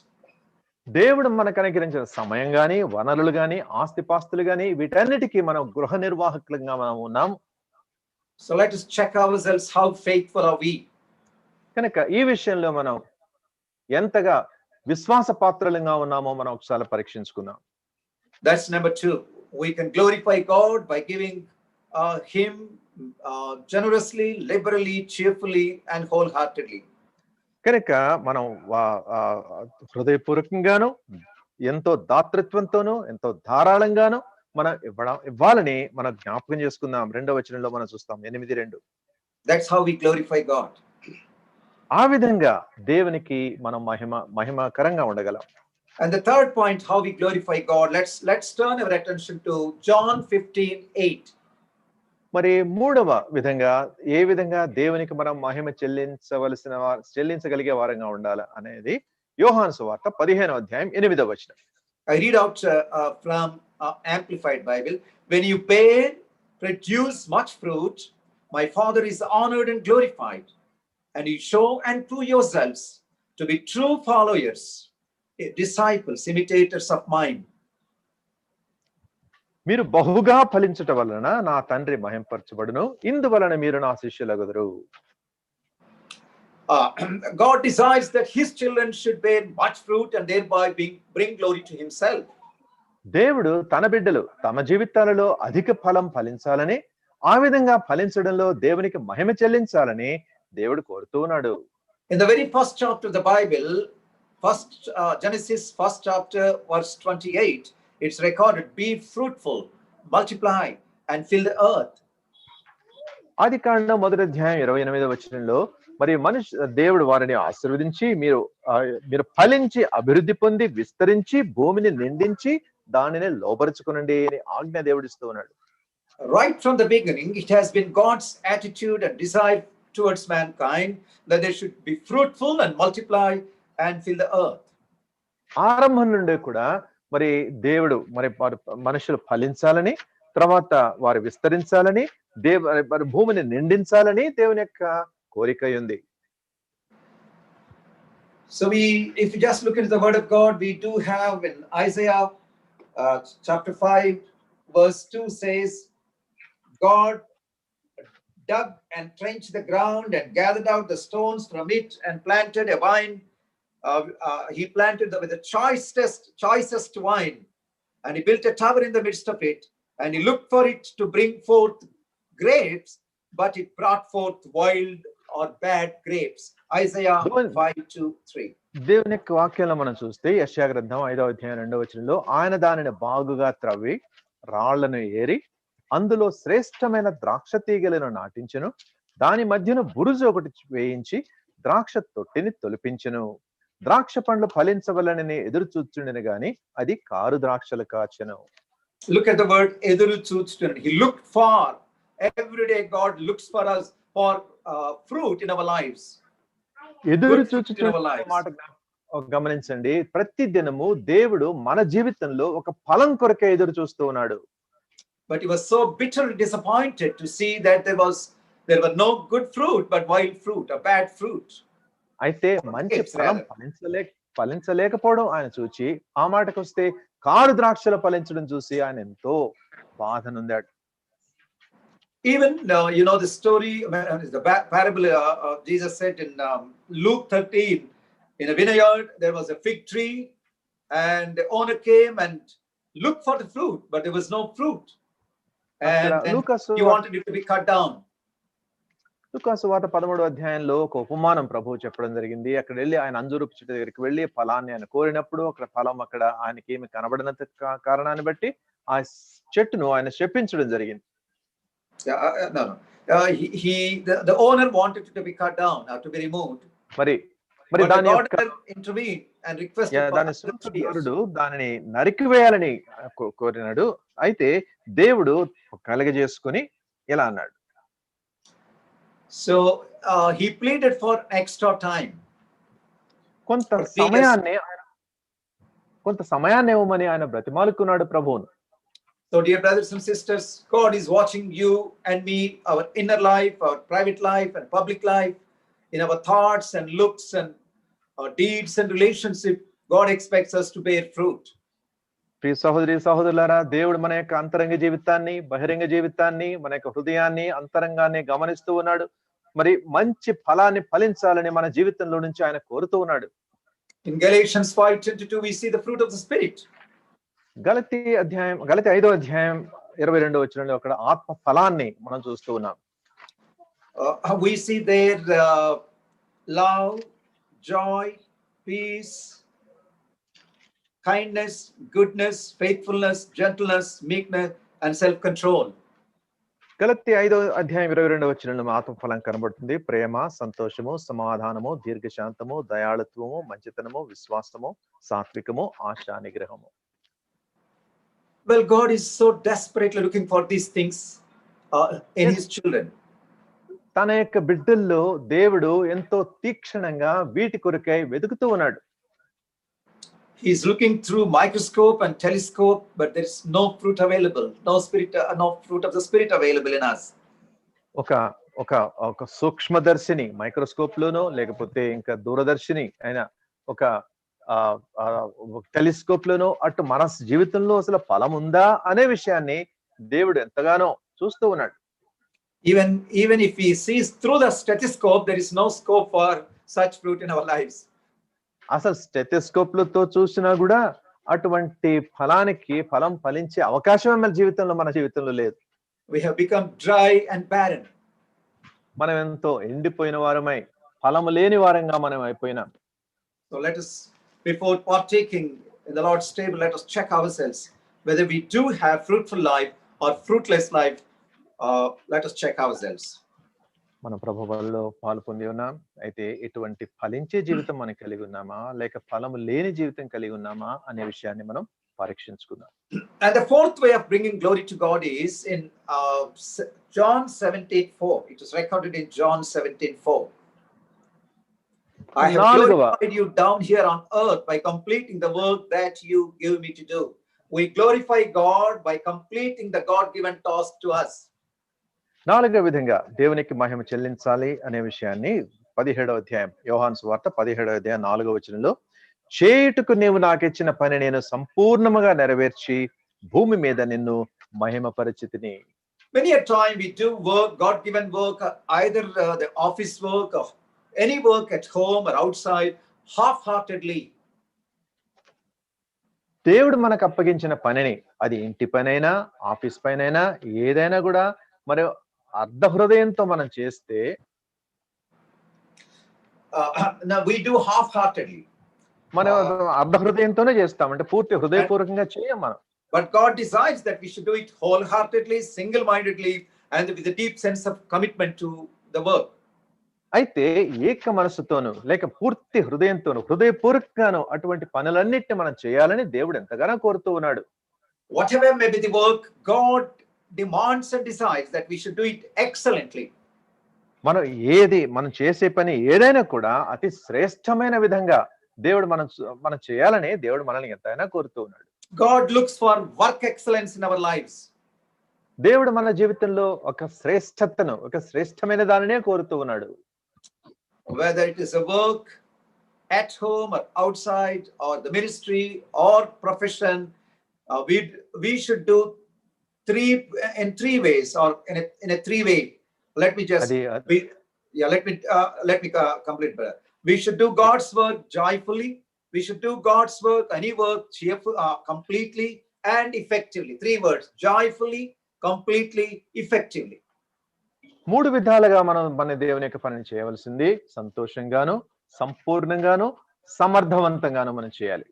దేవుడు మనకు అనుగ్రహించిన సమయం గాని, వనరులు గాని, ఆస్తిపాస్తులు గాని వీటన్నిటికీ మనం గృహ నిర్వాహకులుగా మనం ఉన్నాం. So let us check ourselves, how faithful are we? కనుక ఈ విషయంలో మనం ఎంతగా విశ్వాస పాత్రలుగా ఉన్నామో మనం ఒకసారి పరీక్షించుకుందాం. That's number 2. We can glorify God by giving him generously, liberally, cheerfully and wholeheartedly. కనుక మనం హృదయపూర్వకంగాను ఎంతో దాతృత్వంతోనూ ఎంతో ధారాళంగాను మనం ఇవ్వాలని మనం జ్ఞాపకం చేసుకుందాం. 2వ వచనంలో మనం చూస్తాం 8:2. That's how we glorify God. ఆ విధంగా దేవునికి మనం మహిమకరంగా ఉండగలం. And the third point, how we glorify God, let's turn our attention to John 15:8. మరి 3వ విధంగా ఏ విధంగా దేవునికి మనం మహిమ చెల్లించగలిగే వారంగా ఉండాలి అనేది యోహాను సువార్త 15వ అధ్యాయం 8వ వచనం. I read out from Amplified Bible. When you bear, produce much fruit, my Father is honored and glorified. And you show and prove yourselves to be true followers, disciples, imitators of mine. మీరు బహుగా ఫలించుట వలన నా తండ్రి మహింపరచబడును, ఇందువలన మీరు నా శిష్యులగుదురు. God desires that his children should bear much fruit and thereby bring glory to himself. దేవుడు తన బిడ్డలు తమ జీవితాలలో అధిక ఫలం ఫలించాలని, ఆ విధంగా ఫలించడంలో దేవునికి మహిమ చెల్లించాలని దేవుడు కోరుతూ ఉన్నాడు. In the very first chapter of the Bible, Genesis 1st chapter verse 28, it's recorded, be fruitful, multiply and fill the earth. ఆదికాండం 1వ అధ్యాయం 28వ వచనంలో మరి దేవుడు వారిని ఆశీర్వదించి మీరు ఫలించి అభివృద్ధి పొంది విస్తరించి భూమిని నిండించి దానిని లోపరుచుకునండి అని ఆజ్ఞ దేవుడిస్తూ ఉన్నాడు. Right from the beginning, it has been God's attitude and desire towards mankind that they should be fruitful and multiply and fill the earth. ఆరంభం నుండి కూడా మరి దేవుడు మరి మనుషులు ఫలించాలని, తర్వాత వారు విస్తరించాలని, మరి భూమిని నిండించాలని దేవుని యొక్క కోరిక ఉంది. So if you just look into the word of God, we do have in Isaiah chapter 5 verse 2 says, God dug and trenched the ground and gathered out the stones from it and planted a vine. He planted with the choicest wine, and he built a tower in the midst of it, and he looked for it to bring forth grapes, but it brought forth wild or bad grapes. Isaiah 5:2-3. దేవుని యొక్క వాక్యంలో మనం చూస్తే యెషయా గ్రంథం 5వ అధ్యాయం 2వ వచనంలో ఆయన దానిని బాగుగా త్రవ్వి రాళ్లను ఏరి అందులో శ్రేష్టమైన ద్రాక్ష తీగలను నాటించెను, దాని మధ్యన బురుజు ఒకటి వేయించి ద్రాక్ష తొట్టిని తొలిపించెను, ద్రాక్ష పండ్లు ఫలించవలనని ఎదురు చూచుండెను గాని అది కారు ద్రాక్షలు కాచెను. Look at the word ఎదురు చూచుండెను. He looked for. Every day God looks for us for fruit in our lives. ఎదురు చూచుచున్న మాట గమనించండి. ప్రతి దినము దేవుడు మన జీవితంలో ఒక ఫలం కొరకే ఎదురు చూస్తూ ఉన్నాడు. But he was so bitterly disappointed to see that there were no good fruit but wild fruit, a bad fruit. అయితే మంచి ఫలం ఫలించలేకపోవడం ఆయన చూచి, ఆ మాటకు వస్తే కారు ద్రాక్షలు ఫలించడం చూసి ఆయన ఎంతో బాధ నొందాడు. Even the story, the parable Jesus said in Luke 13, in a vineyard there was a fig tree, and the owner came and looked for the fruit, but there was no fruit, and he wanted it to be cut down. లూకాసు వార్త 13వ అధ్యాయంలో ఒక ఉపమానం ప్రభువు చెప్పడం జరిగింది. అక్కడ వెళ్ళి ఆయన అంజూరపు చెట్టు దగ్గరికి వెళ్ళి ఫలాన్ని ఆయన కోరినప్పుడు అక్కడ ఫలం అక్కడ ఆయనకి ఏమి కనబడినంత కారణాన్ని బట్టి ఆ చెట్టును ఆయన శపించడం జరిగింది. Yeah, no, no. The owner wanted it to be cut down or to be removed. మరి But the దాని యొక్క gardener intervened and requested for దాని 100 years. సొంతదారుడు దానిని నరికివేయాలని కోరినాడు. అయితే దేవుడు కలగజేసుకొని ఇలా అన్నాడు. So he pleaded for extra time. కొంత For 3 years. సమయాన్ని ఇవ్వమని ఆయన బ్రతిమాలుకున్నాడు ప్రభువును. So dear brothers and sisters, God is watching you and me, our inner life, our private life and public life, in our thoughts and looks and our deeds and relationship. God expects us to bear fruit. ప్రియ సహోదరి సహోదరులారా, దేవుడు మన యొక్క అంతరంగ జీవితాన్ని, బహిరంగ జీవితాన్ని, మన యొక్క హృదయాన్ని, అంతరంగాన్ని గమనిస్తూ ఉన్నాడు. మరి మంచి ఫలాన్ని ఫలించాలని మన జీవితంలో నుంచి ఆయన కోరుతూ ఉన్నాడు. In Galatians 5:22 we see the fruit of the spirit. గలతీ 5వ అధ్యాయం 22వ వచనంలో అక్కడ ఆత్మ ఫలాన్ని మనం చూస్తూ ఉన్నాం. We see there love, joy, peace, kindness, goodness, faithfulness, gentleness, meekness and self-control. గలతీ 5వ అధ్యాయం 22వ వచనంలో ఆత్మ ఫలం కనబడుతుంది. ప్రేమ, సంతోషము, సమాధానము, దీర్ఘశాంతము, దయాళుత్వము, మంచితనము, విశ్వాసము, సాత్వికము, ఆశా నిగ్రహము. Well, God is so desperately looking for these things in his children. తన యొక్క బిడ్డల్లో దేవుడు ఎంతో తీక్షణంగా వీటి కొరకై వెతుకుతూ ఉన్నాడు. He is looking through microscope and telescope, but there is no fruit available, no fruit of the spirit available in us. ఒక సూక్ష్మదర్శిని మైక్రోస్కోప్ లోనో లేకపోతే ఇంకా దూరదర్శిని అయినా ఒక టెలిస్కోప్ లోనో అటు మన జీవితంలో అసలు ఫలం ఉందా అనే విషయాన్ని దేవుడు ఎంతగానో చూస్తూ ఉన్నాడు. Even if he sees through the stethoscope, there is no scope for such fruit in our lives. అసలు స్టెథోస్కోప్ లతో చూసినా కూడా అటువంటి ఫలం ఫలించే అవకాశం మన జీవితంలో లేదు. We have become dry and barren. మనం ఎంతో ఎండిపోయిన వారమై ఫలము లేని వారంగా మనం అయిపోయినాం. So let us, before partaking in the Lord's table, let us check ourselves whether we do have fruitful life or fruitless life. Let us check ourselves. మనం ప్రభు బలిలో పాలు పొంది ఉన్నాం. అయితే ఎటువంటి ఫలించే జీవితం మనం కలిగి ఉన్నామా లేక ఫలము లేని జీవితం కలిగి ఉన్నామా అనే విషయాన్ని మనం పరీక్షించుకుందాం. And the fourth way of bringing glory to God is in John 17:4. It is recorded in John 17:4. I have glorified you down here on earth by completing the work that you give me to do. We glorify God by completing the God-given task to us. 4వ విధంగా దేవునికి మహిమ చెల్లించాలి అనే విషయాన్ని 17వ అధ్యాయం యోహాను సువార్త 17వ అధ్యాయం 4వ వచనంలో చేయుటకు నీవు నాకిచ్చిన పని నేను సంపూర్ణముగా నెరవేర్చి భూమి మీద నిన్ను మహిమపరచితిని. Many a time we do work, God-given work, either the office work or any work at home or outside, half-heartedly. దేవుడు మనకు అప్పగించిన పనిని అది ఇంటి పనైనా ఆఫీస్ పైనైనా ఏదైనా కూడా మరి అర్ధ హృదయంతో మనం చేస్తే now we do half-heartedly. మనం అర్ధ హృదయంతోనే చేస్తాం, అంటే పూర్తి హృదయపూర్వకంగా చేయం మనం. But God decides that we should do it wholeheartedly, single-mindedly, and with a deep sense of commitment to the work. అయితే ఏక మనసుతోను లేక పూర్తి హృదయంతోను హృదయపూర్వకంగాను అటువంటి పనులన్నిటిని మనం చేయాలని దేవుడు ఎంతగానో కోరుతూ ఉన్నాడు. Whatever may be the work, God demands and decides that we should do it excellently. మనం చేసే పని ఏదైనా కూడా అతి శ్రేష్టమైన విధంగా దేవుడు మనం చేయాలని దేవుడు మనల్ని ఎంతైనా కోరుతూ ఉన్నాడు. God looks for work excellence in our lives. దేవుడు మన జీవితంలో ఒక శ్రేష్టతను, ఒక శ్రేష్టమైన దానినే కోరుతూ ఉన్నాడు. Whether it is a work at home or outside or the ministry or profession, we should do in three ways or in a three-way. Let me complete, brother. We should do God's work joyfully. We should do God's work, any work, completely and effectively. 3 words: joyfully, completely, effectively. మూడు విధాలుగా మనం మన దేవుని యొక్క పనిని చేయవలసింది. సంతోషంగాను, సంపూర్ణంగాను, సమర్థవంతంగాను మనం చేయాలి.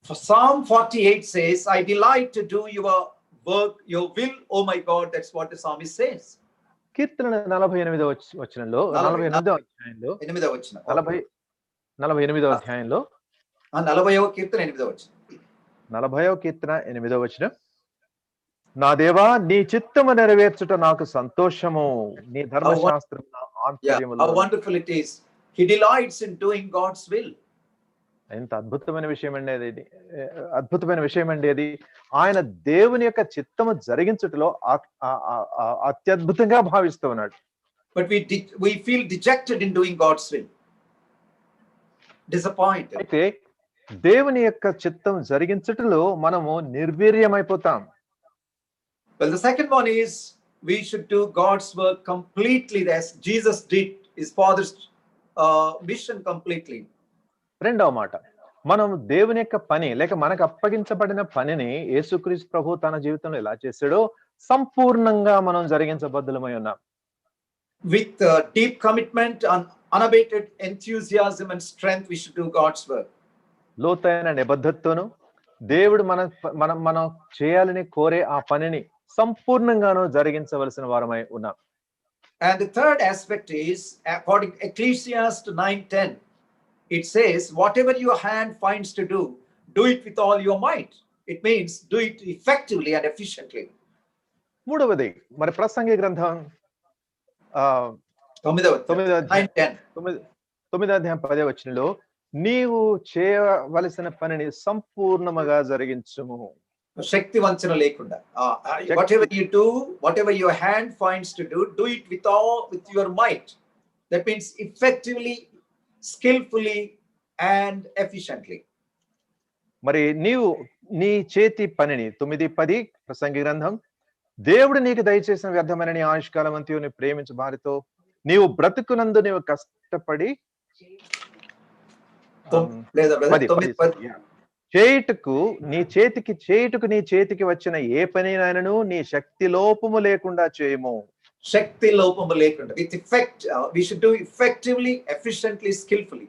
For Psalm 48 says, I delight to do your work, your will, oh my God. That's what the psalmist says. కీర్తన 48వ వచనంలో 48వ అధ్యాయంలో 8వ వచనం. 48వ అధ్యాయంలో 40వ కీర్తన 8వ వచనం. 40వ కీర్తన 8వ వచనం. నా దేవా నీ చిత్తము నెరవేర్చుట నాకు సంతోషము, నీ ధర్మశాస్త్రం నా ఆంతర్యములో. How wonderful it is. He delights in doing God's will. ఎంత అద్భుతమైన విషయం అండి అది. అద్భుతమైన విషయం అండి అది. ఆయన దేవుని యొక్క చిత్తము జరిగించుటలో అత్యద్భుతంగా భావిస్తూ ఉన్నాడు. But we feel dejected in doing God's will. Disappointed. అయితే దేవుని యొక్క చిత్తం జరిగించుటలో మనము నిర్వీర్యమైపోతాం. Well, the second one is we should do God's work completely as Jesus did his Father's mission completely. రెండవ మాట, మనం దేవుని యొక్క పని లేక మనకు అప్పగించబడిన పనిని యేసుక్రీస్తు ప్రభు తన జీవితంలో ఎలా చేశాడో సంపూర్ణంగా మనం జరిగించబద్ధులమై ఉన్నాం. With deep commitment and unabated enthusiasm and strength, we should do God's work. లోతైన నిబద్ధతతోను దేవుడు మనం చేయాలని కోరే ఆ పనిని సంపూర్ణంగాను జరిగించవలసిన వారమై ఉన్నాం. And the third aspect is, according to Ecclesiastes 9:10, it says, whatever your hand finds to do it with all your might. It means do it effectively and efficiently. మూడవది మరి ప్రసంగి గ్రంథం 9వ అధ్యాయం 10వ వచనంలో నీవు చేయవలసిన పనిని సంపూర్ణముగా జరిగించుము. శక్తి వంచన లేకుండా. Whatever you do, whatever your hand finds to do it with your might. That means effectively, skillfully and efficiently. మరి నీవు నీ చేతి పనిని 9:10 ప్రసంగి గ్రంథం, దేవుడు నీకు దయచేసిన వ్యర్థమైన నీ ఆయుష్కాలం అంతయు నీ ప్రేమించు భార్యతో నీవు బ్రతుకునందు నీవు కష్టపడి చేయుటకు నీ చేతికి వచ్చిన ఏ పనినైనను నీ శక్తి లోపము లేకుండా చేయము. శక్తి లోపము లేకుండా. With effect, we should do effectively, efficiently, skillfully.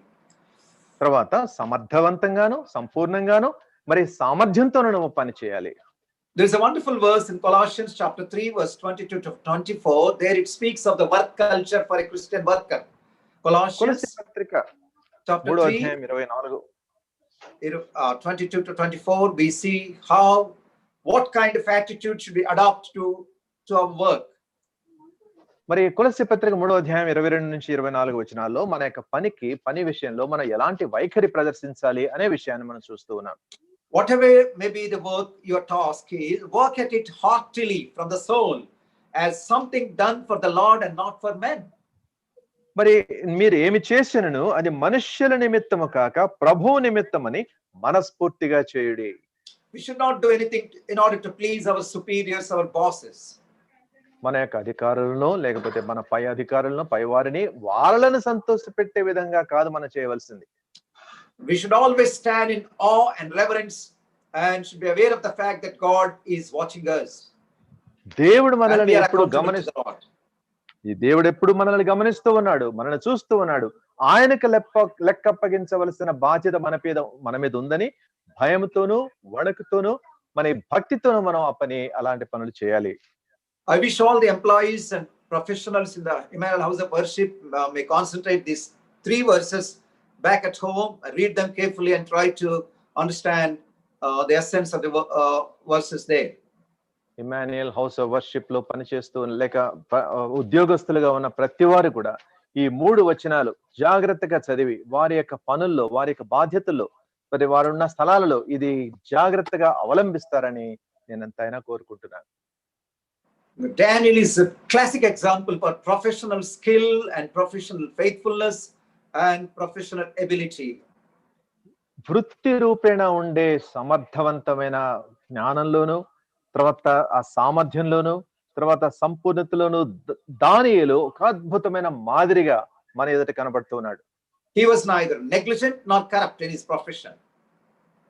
తర్వాత సమర్థవంతంగాను సంపూర్ణంగాను మరి సామర్థ్యంతోను నువ్వు పని చేయాలి. There is a wonderful verse in Colossians chapter 3 verse 22 to 24. There it speaks of the work culture for a Christian worker. Colossians chapter 3 22 to 24, we see what kind of attitude should we adopt to our work. మరి కొలస్సీ పత్రిక 3వ అధ్యాయం 22 నుంచి 24 వచనాల్లో మన యొక్క పని విషయంలో మనం ఎలాంటి వైఖరి ప్రదర్శించాలి అనే విషయాన్ని మనం చూస్తూ ఉన్నాం. Whatever may be the work, your task is, work at it heartily from the soul as something done for the Lord and not for men. మరి మీరు ఏమి చేసినను అది మనుష్యుల నిమిత్తము కాక ప్రభువు నిమిత్తమని మనస్ఫూర్తిగా చేయుడి. We should not do anything in order to please our superiors, our bosses. మన యొక్క అధికారులను లేకపోతే మన పై అధికారులను పై వారిని వాళ్ళను సంతోషపెట్టే విధంగా కాదు మనం చేయవలసింది. We should always stand in awe and reverence and should be aware of the fact that God is watching us. దేవుడు మనల్ని ఎప్పుడు గమనిస్తూ ఉన్నాడు, మనల్ని చూస్తూ ఉన్నాడు. ఆయనకు లెక్క అప్పగించవలసిన బాధ్యత మన మీద ఉందని భయంతోనూ వణుకుతోనూ మన భక్తితోనూ మనం అలాంటి పనులు చేయాలి. I wish all the employees and professionals in the Emmanuel House of Worship may concentrate these 3 verses back at home, read them carefully and try to understand the essence of the verses there. Emmanuel House of Worship లో పనిచేస్తూ లేక ఉద్యోగస్తులుగా ఉన్న ప్రతి వారు కూడా ఈ 3 వచనాలు జాగ్రత్తగా చదివి వారి యొక్క పనుల్లో వారి యొక్క బాధ్యతల్లో మరి వారున్న స్థలాలలో ఇది జాగ్రత్తగా అవలంబిస్తారని నేను ఎంతైనా కోరుకుంటున్నాను. Daniel is a classic example for professional skill and professional faithfulness and professional ability. వృత్తి రూపేణ ఉండే సమర్థవంతమైన జ్ఞానంలోను తర్వాత ఆ సామర్థ్యంలోను తర్వాత సంపూర్ణతలోను దానియేలు ఒక అద్భుతమైన మాదిరిగా మన ఎదుట కనబడుతున్నాడు. He was neither negligent nor corrupt in his profession.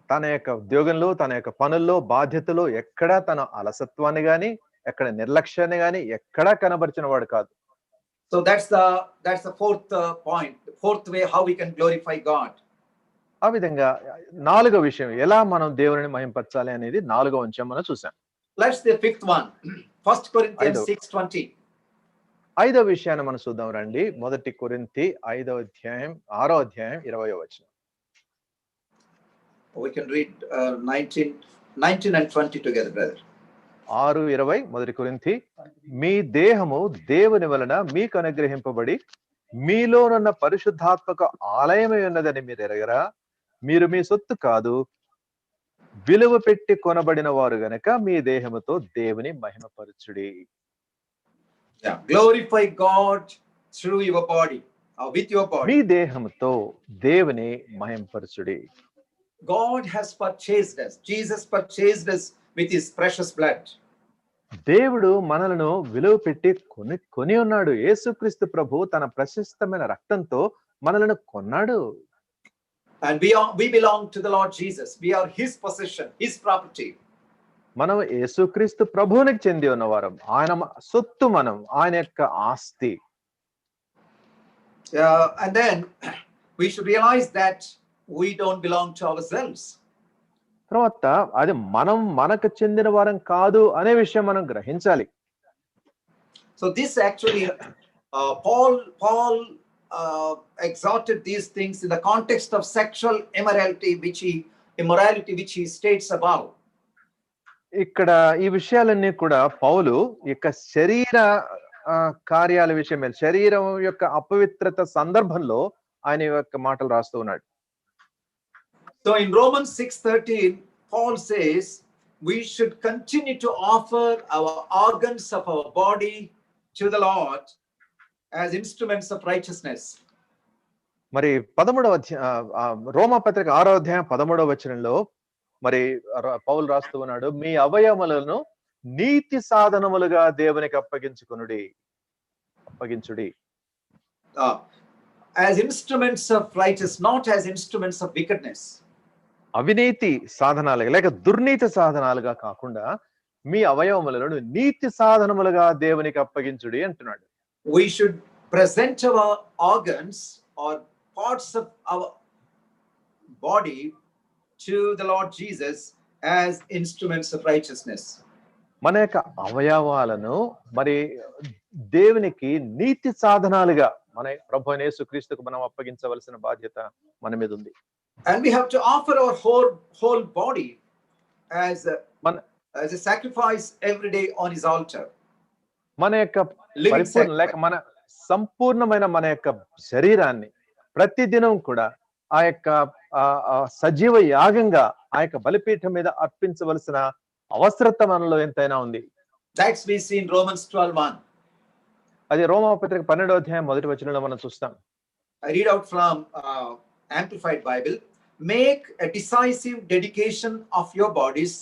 తన యొక్క ఉద్యోగంలో తన యొక్క పనుల్లో బాధ్యతలో ఎక్కడా తన అలసత్వాన్ని గాని ఎక్కడ నిర్లక్ష్యాన్ని గాని ఎక్కడా కనబరిచిన వాడు కాదు. So that's the fourth point, the fourth way how we can glorify God. ఆ విధంగా నాలుగో విషయం ఎలా మనం దేవుని మహింపరచాలి అనేది నాలుగో అంశం మనం చూసాం. Let's the fifth one. 1 Corinthians ఐదో 6:20. ఐదో విషయాన్ని మనం చూద్దాం రండి. 1 కొరింథీ 6వ అధ్యాయం 20వ వచనం. We can read 19 and 20 together, brother. 6:20 1 కొరింథీ, మీ దేహము దేవుని వలన మీకు అనుగ్రహింపబడి మీలోనున్న పరిశుద్ధాత్మక ఆలయమై ఉన్నదని మీరు ఎరగరా? మీరు మీ సొత్తు కాదు, విలువ పెట్టి కొనబడిన వారు గనక మీ దేహముతో దేవుని మహిమపరచుడి. Yeah, glorify God through your body, with your me body. దేహముతో దేవుని మహిమపరచుడి. God has purchased us. Jesus purchased us with his precious blood. దేవుడు మనలను విలువ పెట్టి కొని ఉన్నాడు. యేసుక్రీస్తు ప్రభు తన ప్రశస్తమైన రక్తంతో మనలను కొన్నాడు. And we belong to the Lord Jesus. We are his possession, his property. మనం యేసుక్రీస్తు ప్రభువునికి చెంది ఉన్నవారం. ఆయన సొత్తు, మనం ఆయన యొక్క ఆస్తి. And then we should realize that we don't belong to ourselves. తర్వాత అది మనం మనకు చెందిన వారం కాదు అనే విషయం మనం గ్రహించాలి. So this actually Paul exhorted these things in the context of sexual immorality which he states above. ఇక్కడ ఈ విషయాలన్నీ కూడా పౌలు యొక్క శరీర కార్యాల విషయమే, శరీరం యొక్క అపవిత్రత సందర్భంలో ఆయన యొక్క మాటలు రాస్తూ ఉన్నాడు. So in Romans 6:13, Paul says we should continue to offer our organs of our body to the Lord as instruments of righteousness. మరి 13వ రోమా పత్రిక 6వ అధ్యాయం 13వ వచనంలో మరి పౌలు రాస్తూ ఉన్నాడు, మీ అవయవములను నీతి సాధనములుగా దేవునికి అప్పగించుడి. As instruments of righteousness, not as instruments of wickedness. అవినీతి సాధనాలుగా లేక దుర్నీతి సాధనాలుగా కాకుండా మీ అవయవములను నీతి సాధనములుగా దేవునికి అప్పగించుడి అంటున్నాడు. We should present our organs or parts of our body to the Lord Jesus as instruments of righteousness. మన యొక్క అవయవాలను మరి దేవునికి నీతి సాధనాలుగా మన ప్రభువైన యేసుక్రీస్తుకు మనం అప్పగించవలసిన బాధ్యత మన మీద ఉంది. And we have to offer our whole body as a sacrifice every day on his altar. మన యొక్క పరిపూర్ణ లేక మన సంపూర్ణమైన మన యొక్క శరీరాన్ని ప్రతిదినం కూడా ఆ యొక్క సజీవ యాగంగా ఆ యొక్క బలిపీఠం మీద అర్పించవలసిన అవసరత మనలో ఎంతైనా ఉంది. That's we see in Romans 12:1. అది రోమా పత్రిక 12వ అధ్యాయం 1వ వచనంలో మనం చూస్తాం. I read out from Amplified Bible. Make a decisive dedication of your bodies,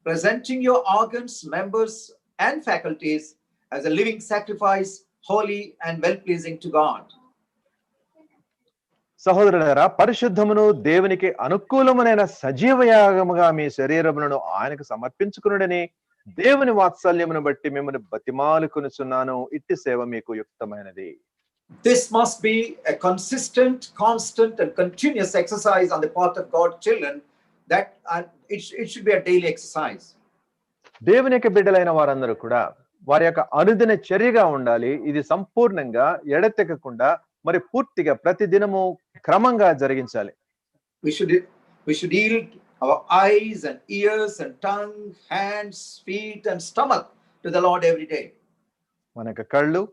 presenting your organs, members, and faculties as a living sacrifice, holy and well-pleasing to God. సహోదరులారా, పరిశుద్ధమును దేవునికి అనుకూలమైన సజీవ యాగముగా మీ శరీరములను ఆయనకు సమర్పించుకునుడని దేవుని వాత్సల్యమును బట్టి మిమ్మల్ని బతిమాలుకొనుచున్నాను. ఇట్టి సేవ మీకు యుక్తమైనది. This must be a consistent, constant and continuous exercise on the part of God's children. That it should be a daily exercise. దేవుని యొక్క బిడ్డలైన వారందరూ కూడా వారి యొక్క అనుదిన చర్యగా ఉండాలి. ఇది సంపూర్ణంగా ఎడతెగకుండా మరి పూర్తిగా ప్రతిదినము క్రమంగా జరిగించాలి. We should yield our eyes and ears and tongue, hands, feet and stomach to the Lord every day. మన యొక్క కళ్ళు,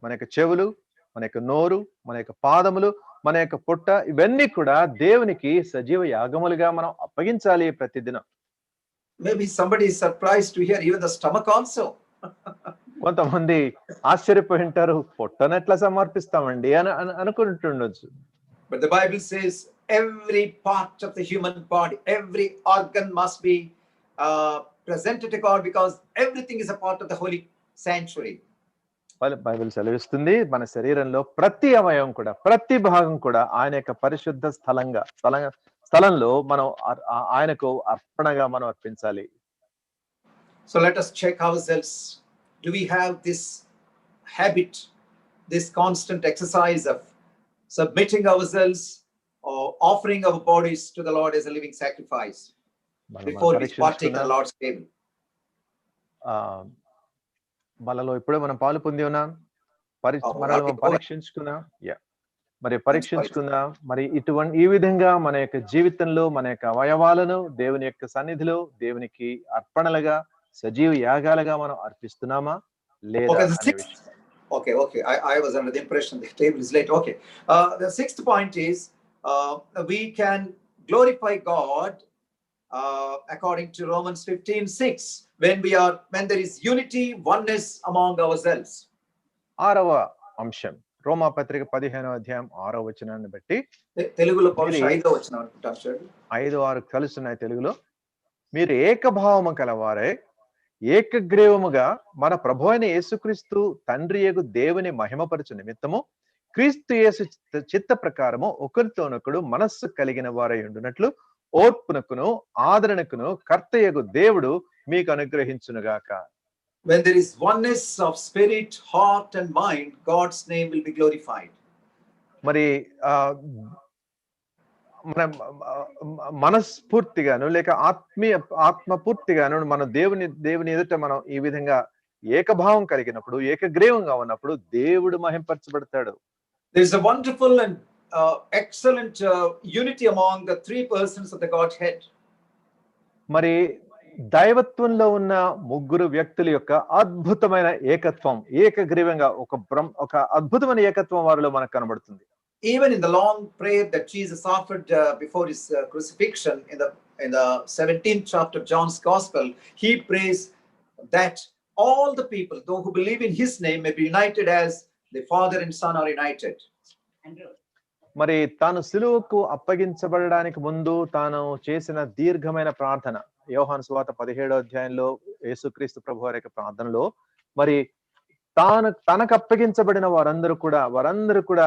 మన యొక్క చెవులు, మన యొక్క నోరు, మన యొక్క పాదములు, మన యొక్క పొట్ట, ఇవన్నీ కూడా దేవునికి సజీవ యాగములుగా మనం అప్పగించాలి ప్రతిదినం. Maybe somebody is surprised to hear even the stomach also. కొంతమంది ఆశ్చర్యపోయి ఉంటారు, పొట్టనెట్లా సమర్పిస్తామండి అని అనుకుంటుండొచ్చు. But the Bible says every part of the human body, every organ must be presented to God because everything is a part of the holy sanctuary. Bible సెలవిస్తుంది మన శరీరంలో ప్రతి అవయవం కూడా ప్రతి భాగం కూడా ఆయన యొక్క పరిశుద్ధ స్థలంలో మనం ఆయనకు అర్పణగా మనం అర్పించాలి. So let us check ourselves. Do we have this habit this constant exercise of submitting ourselves or offering our bodies to the Lord as a living sacrifice మనం before we partake of పరీక్షించుకున్నాం. the Lord's table. ఆ బలలో ఇప్పుడే మనం పాలు పొంది ఉన్నాం. మనల్ని మనం పరీక్షించుకున్నాం. మరి పరీక్షించుకుందాం. మరి ఈ విధంగా మన యొక్క జీవితంలో మన యొక్క అవయవాలను దేవుని యొక్క సన్నిధిలో దేవునికి అర్పణలుగా సజీవ యాగాలుగా మనం అర్పిస్తున్నామా లేదా అనే విషయం. Okay. I was under the impression the table is late. Okay. The sixth point is we can glorify God according to Romans 15:6 when there is unity, oneness among ourselves. ఆరవ అంశం రోమా పత్రిక 15వ అధ్యాయం 6వ వచనాన్ని బట్టి తెలుగులో 5వ వచనం అనుకుంటాను సార్. 5-6 కలుస్తున్నాయి తెలుగులో. మీరు ఏకభావము కలవారే ఏకగ్రీవముగా మన ప్రభువైన యేసుక్రీస్తు తండ్రి యగు దేవుని మహిమపరచు నిమిత్తము క్రీస్తు యేసు చిత్త ప్రకారము ఒకరితోనొకడు మనస్సు కలిగిన వారై ఉండునట్లు ఓర్పునకును ఆదరణకును కర్తయగు దేవుడు మీకు అనుగ్రహించునుగాక. When there is oneness of spirit, heart and mind, God's name will be glorified. మరి మన మనస్ఫూర్తిగాను లేక ఆత్మపూర్తిగాను మన దేవుని ఎదుట మనం ఈ విధంగా ఏకభావం కలిగినప్పుడు ఏకగ్రీవంగా ఉన్నప్పుడు దేవుడు మహింపరచబడతాడు. There is a wonderful and excellent unity among the three persons of the Godhead. మరి దైవత్వంలో ఉన్న ముగ్గురు వ్యక్తుల యొక్క అద్భుతమైన ఏకత్వం ఏకగ్రీవంగా ఒక అద్భుతమైన ఏకత్వం వారిలో మనకు కనబడుతుంది. Even in the long prayer that Jesus offered before his crucifixion in the 17th chapter of John's Gospel, he prays that all the people, those who believe in his name, may be united as the Father and Son are united. మరి తాను సిలువకు అప్పగించబడడానికి ముందు తాను చేసిన దీర్ఘమైన ప్రార్థన యోహాను సువార్త 17వ అధ్యాయంలో యేసుక్రీస్తు ప్రభువారి యొక్క ప్రార్థనలో మరి తనకు అప్పగించబడిన వారందరూ కూడా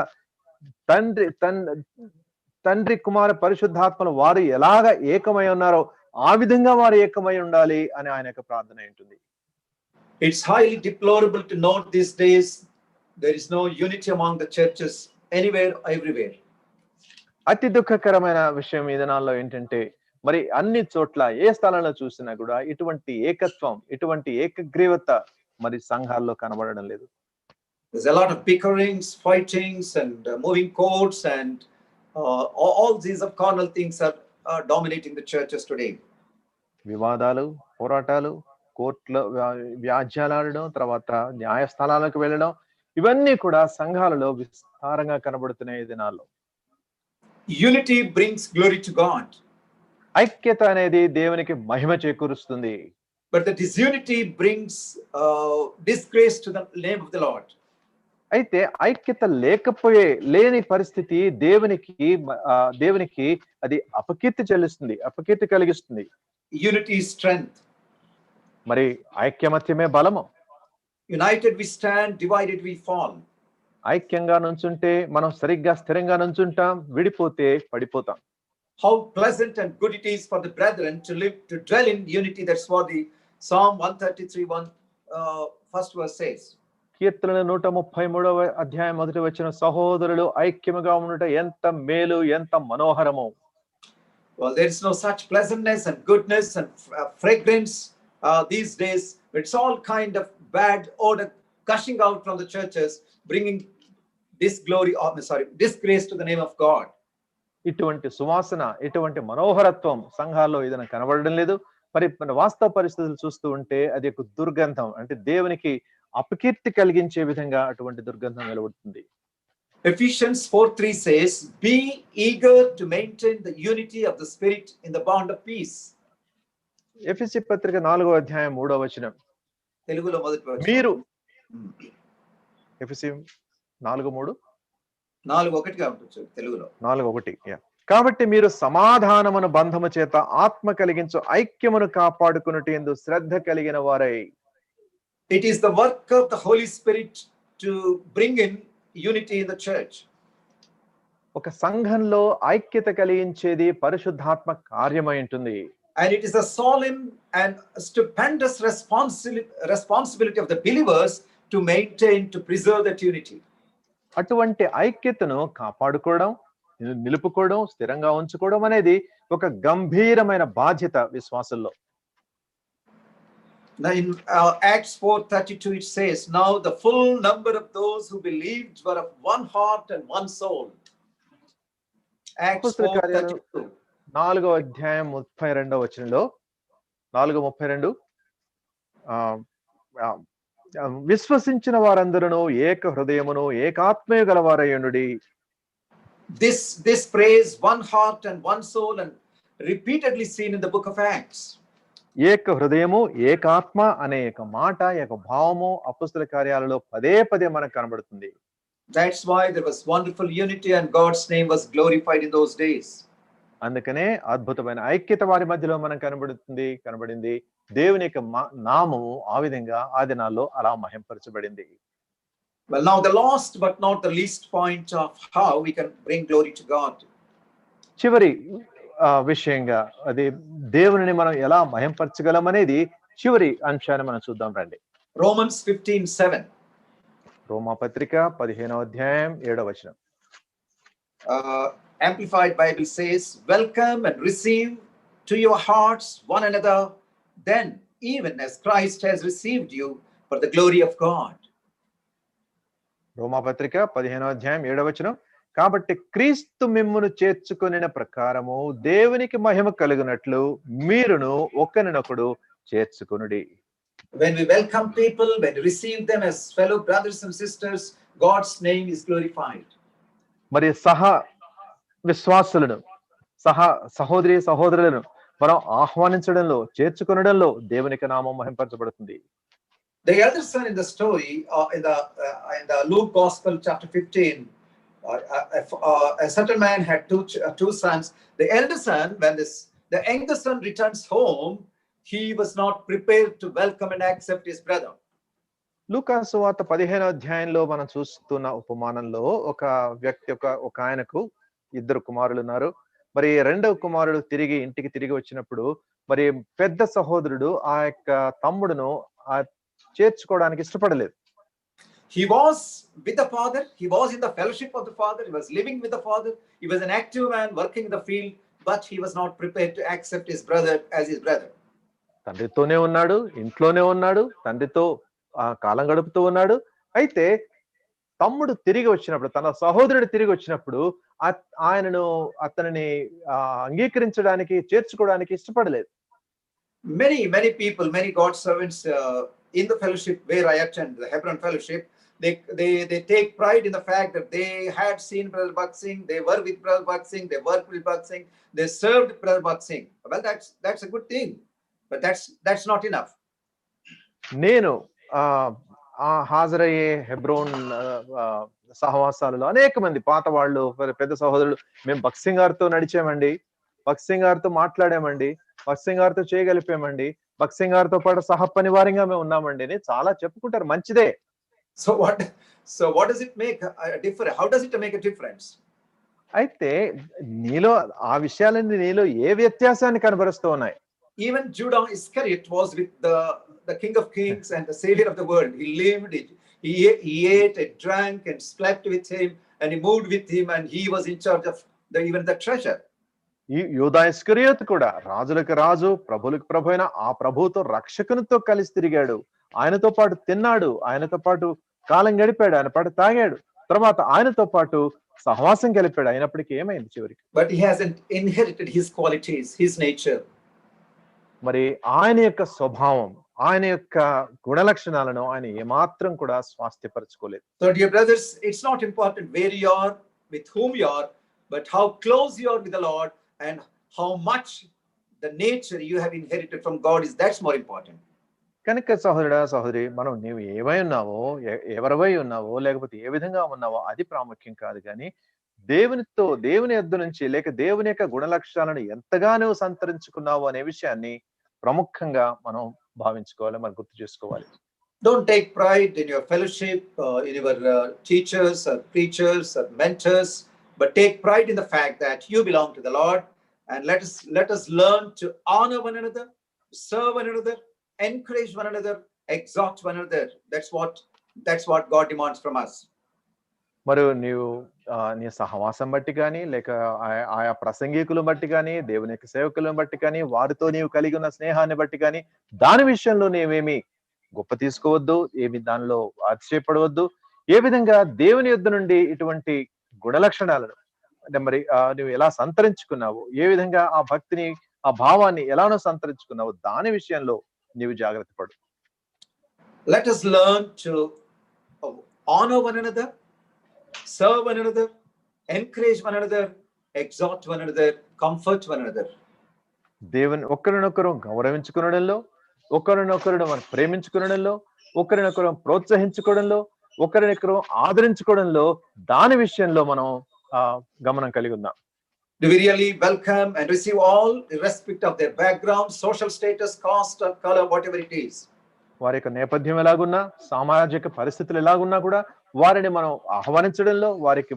తండ్రి కుమార పరిశుద్ధాత్మలు వారు ఎలాగ ఏకమై ఉన్నారో ఆ విధంగా వారు ఏకమై ఉండాలి అని ఆయన యొక్క ప్రార్థన ఉంటుంది. It's highly deplorable to note these days there is no unity among the churches anywhere, everywhere. అతి దుఃఖకరమైన విషయం ఈ దినాల్లో ఏంటంటే మరి అన్ని చోట్ల ఏ స్థలంలో చూసినా కూడా ఇటువంటి ఏకత్వం ఇటువంటి ఏకగ్రీవత మరి సంఘాల్లో కనబడడం లేదు. There's a lot of bickerings, fightings and moving courts and all these of carnal things are dominating the churches today. వివాదాలు, పోరాటాలు, కోర్టులో వ్యాజ్యాలాడడం, తర్వాత న్యాయస్థానాలకు వెళ్ళడం ఇవన్నీ కూడా సంఘాలలో విస్తారంగా కనబడుతున్నాయి ఈ దినాల్లో. Unity brings glory to God. ఐక్యత అనేది దేవునికి మహిమ చేకూరుస్తుంది. But the disunity brings disgrace to the name of the Lord. అయితే ఐక్యత లేని పరిస్థితి దేవునికి అది అపకీర్తి చెల్లిస్తుంది, అపకీర్తి కలిగిస్తుంది. Unity is strength. మరి ఐక్యమత్యమే బలము. United we stand, divided we fall. ఐక్యంగా నుంచుంటే మనం సరిగ్గా స్థిరంగా నుంచుంటాం, విడిపోతే పడిపోతాం. How pleasant and good it is for the brethren to dwell in unity. That's what the Psalm 133:1 first verse says. కీర్తనల 133వ అధ్యాయం మొదటి వచన సహోదరులు ఐక్యముగా ఉండుట ఎంత మేలు ఎంత మనోహరము. Well, there is no such pleasantness and goodness and fragrance these days. It's all kind of bad odor gushing out from the churches, bringing disgrace to the name of God. ఇటువంటి సువాసన ఇటువంటి మనోహరత్వం సంఘాల్లో ఏదైనా కనబడడం లేదు. మరి వాస్తవ పరిస్థితులు చూస్తూ ఉంటే అది ఒక దుర్గంధం, అంటే దేవునికి అపకీర్తి కలిగించే విధంగా అటువంటి దుర్గంధం వెలువడుతుంది. Ephesians 4:3 says, "Be eager to maintain the unity of the Spirit in the bond of peace." ఎఫెసీ పత్రిక 4వ అధ్యాయం 3వ వచనం. తెలుగులో మొదటి వచనం. మీరు ఎఫెసీ 4:3 4:1గా ఉంటుంది తెలుగులో. 4:1. కాబట్టి మీరు సమాధానమును బంధము చేత ఆత్మ కలిగించు ఐక్యమును కాపాడుకొనుట యందు శ్రద్ధ కలిగిన వారై. It is the work of the Holy Spirit to bring in unity in the church. ఒక సంఘంలో ఐక్యత కలిగించేది పరిశుద్ధాత్మ కార్యమై ఉంటుంది. And it is a solemn and stupendous responsibility of the believers to maintain, to preserve that unity. అటువంటి ఐక్యతను కాపాడుకోవడం, నిలుపుకోవడం, స్థిరంగా ఉంచుకోవడం అనేది ఒక గంభీరమైన బాధ్యత విశ్వాసంలో. Now in Acts 4:32 it says, now the full number of those who believed were of one heart and one soul. Acts అపోస్తలుల కార్యాలు 4:32. 4వ అధ్యాయం 32వ వచనంలో 4:32 ఆ, ఆ, విశ్వసించిన వారందరూ ఏక హృదయమును ఏకాత్మయ గలవారయ్యుండుడి. This phrase, one heart and one soul, and repeatedly seen in the book of Acts. ఏక హృదయము ఏకాత్మ అనే ఒక మాట, ఒక భావము అపోస్తలుల కార్యాలలో పదే పదే మనకు కనబడుతుంది. That's why there was wonderful unity and God's name was glorified in those days. అందుకనే అద్భుతమైన ఐక్యత వారి మధ్యలో మనకు కనబడింది. దేవుని యొక్క నామము ఆ విధంగా ఆ దినాల్లో అలా మహింపరచబడింది. Well, now the last but not the least point of how we can bring glory to God. చివరి విషయంగా అది దేవుని మనం ఎలా మహింపరచగలం అనేది చివరి అంశాన్ని మనం చూద్దాం రండి. Romans 15:7. రోమా పత్రిక 15వ అధ్యాయం 7వ వచనం. Amplified Bible says, welcome and receive to your hearts one another, then even as Christ has received you for the glory of God. రోమా పత్రిక 15వ అధ్యాయం 7వ వచనం. కాబట్టి క్రీస్తు మిమ్మును చేర్చుకొనిన ప్రకారము దేవునికి మహిమ కలుగునట్లు మీరును ఒకరినొకడు చేర్చుకొనుడి. When we welcome people, when we receive them as fellow brothers and sisters, God's name is glorified. మరి విశ్వాసులను సహోదరి సహోదరులను మనం ఆహ్వానించడంలో, చేర్చుకొనడంలో దేవునికి నామం మహింపరచబడుతుంది. The elder son in the story in the Luke Gospel chapter 15, a certain man had two sons. The elder son, when the younger son returns home, he was not prepared to welcome and accept his brother. లూకా సువార్త 15వ అధ్యాయంలో మనం చూస్తున్న ఉపమానంలో ఒక వ్యక్తి ఒక ఆయనకు ఇద్దరు కుమారులు ఉన్నారు. మరి రెండవ కుమారుడు ఇంటికి తిరిగి వచ్చినప్పుడు మరి పెద్ద సహోదరుడు ఆ యొక్క తమ్ముడును చేర్చుకోవడానికి ఇష్టపడలేదు. He was with the father, he was in the fellowship of the father, he was living with the father, he was an active man working in the field, but he was not prepared to accept his brother as his brother. తండ్రితోనే ఉన్నాడు, ఇంట్లోనే ఉన్నాడు, తండ్రితో కాలం గడుపుతూ ఉన్నాడు. అయితే తమ్ముడు తిరిగి వచ్చినప్పుడు, తన సహోదరుడు తిరిగి వచ్చినప్పుడు అతనిని అంగీకరించడానికి, చేర్చుకోవడానికి ఇష్టపడలేదు. Many people, many God servants in the fellowship where I attend, the Hebron fellowship, they take pride in the fact that they had seen Brother Bhakt Singh, they were with Brother Bhakt Singh, they worked with Bhakt Singh, they served Brother Bhakt Singh. Well, that's a good thing, but that's not enough. నేను హాజరయ్యే హెబ్రోన్ సహవాసాలలో అనేక మంది పాత వాళ్ళు, పెద్ద సహోదరులు, మేము భక్త్ సింగ్ గారితో నడిచామండి, భక్త్ సింగ్ గారితో మాట్లాడామండి, భక్త్ సింగ్ గారితో చేయగలిపామండి, భక్త్ సింగ్ గారితో పాటు సహపనివారంగా మేము ఉన్నామండి అని చాలా చెప్పుకుంటారు. మంచిదే. So what does it make a difference? How does it make a difference? అయితే నీలో ఆ విషయాలన్నీ నీలో ఏ వ్యత్యాసాన్ని కనబరుస్తూ ఉన్నాయి? Even Judas Iscariot was with the King of Kings and the Savior of the world. He lived it. He ate and drank and slept with him, and he moved with him, and he was in charge of even the treasure. ఈ యూదా ఇస్కరియోతు కూడా రాజులకు రాజు, ప్రభులకు ప్రభు అయిన ఆ ప్రభువుతో, రక్షకునితో కలిసి తిరిగాడు, ఆయనతో పాటు తిన్నాడు, ఆయనతో పాటు కాలం గడిపాడు, ఆయన పాటు తాగాడు, తర్వాత ఆయనతో పాటు సహవాసం గడిపాడు. అయినప్పటికీ ఏమైంది చివరికి? But he hasn't inherited his qualities, his nature. మరి ఆయన యొక్క స్వభావం, ఆయన యొక్క గుణ లక్షణాలను ఆయన ఏమాత్రం కూడా స్వాస్థ్యపరచుకోలేదు. So dear brothers, it's not important where you are, with whom you are, but how close you are with the Lord and how much the nature you have inherited from God is, that's more important. కనుక సహోదరుడా, సహోదరి, మనం నీవు ఏమై ఉన్నావో, ఎవరివై ఉన్నావో, లేకపోతే ఏ విధంగా ఉన్నావో అది ప్రాముఖ్యం కాదు. కానీ దేవుని యొద్ద నుంచి, లేక దేవుని యొక్క గుణ లక్షణాలను ఎంతగా నువ్వు సంతరించుకున్నావు అనే విషయాన్ని ప్రముఖంగా మనం భావించుకోవాలి, మనం గుర్తు చేసుకోవాలి. Don't take pride in your fellowship, in your teachers or preachers or mentors, but take pride in the fact that you belong to the Lord, and let us learn to honor one another, serve one another, encourage one another, exhort one another. That's what God demands from us. మరియు నీవు నీ సహవాసం బట్టి కానీ లేక ఆయా ప్రసంగికులను బట్టి కానీ దేవుని యొక్క సేవకులను బట్టి కానీ వారితో నీవు కలిగి ఉన్న స్నేహాన్ని బట్టి కానీ దాని విషయంలో నీవేమి గొప్ప తీసుకోవద్దు, ఏమి దానిలో ఆశ్చర్యపడవద్దు. ఏ విధంగా దేవుని యొద్ద నుండి ఇటువంటి గుణలక్షణాలను అంటే మరి నువ్వు ఎలా సంతరించుకున్నావు, ఏ విధంగా ఆ భక్తిని ఆ భావాన్ని ఎలానో సంతరించుకున్నావు, దాని విషయంలో నీవు జాగ్రత్త పడు. Let us learn to honor one another, serve one another, encourage one another, exhort one another, comfort one another. దేవుని ఒకరినొకరు గౌరవించుకునడంలో, ఒకరినొకరు మనం ప్రేమించుకునడంలో, ఒకరినొకరు ప్రోత్సహించుకోవడంలో, ఒకరినొకరు ఆదరించుకోవడంలో, దాని విషయంలో మనం గమనం కలిగి ఉందాం. Do we really welcome and receive all irrespective of their background, social status, caste or color, whatever it is? వారి యొక్క నేపథ్యం ఎలాగున్నా, సామాజిక పరిస్థితులు ఎలాగున్నా కూడా వారిని మనం ఆహ్వానించడంలో, వారికి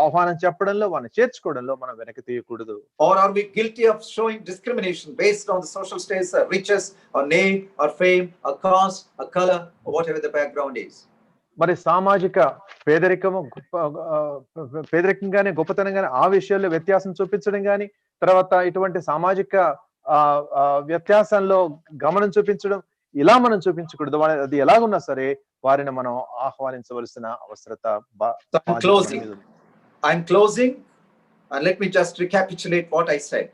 ఆహ్వానం చెప్పడంలో, వారిని చేర్చుకోవడంలో మనం వెనక్కి తీయకూడదు. Or are we guilty of showing discrimination based on the social status, or riches, or name, or fame, or caste, or color, or whatever the background is? మరి సామాజిక పేదరికము పేదరికంగానే గొప్పతనంగానే ఆ విషయాల్లో వ్యత్యాసం చూపించడం కానీ, తర్వాత ఇటువంటి సామాజిక వ్యత్యాసంలో గమనం చూపించడం, ఇలా మనం చూపించకూడదు. అది ఎలాగున్నా సరే వారిని మనం ఆహ్వానించవలసిన అవసరత. I'm closing and let me just recapitulate what I said,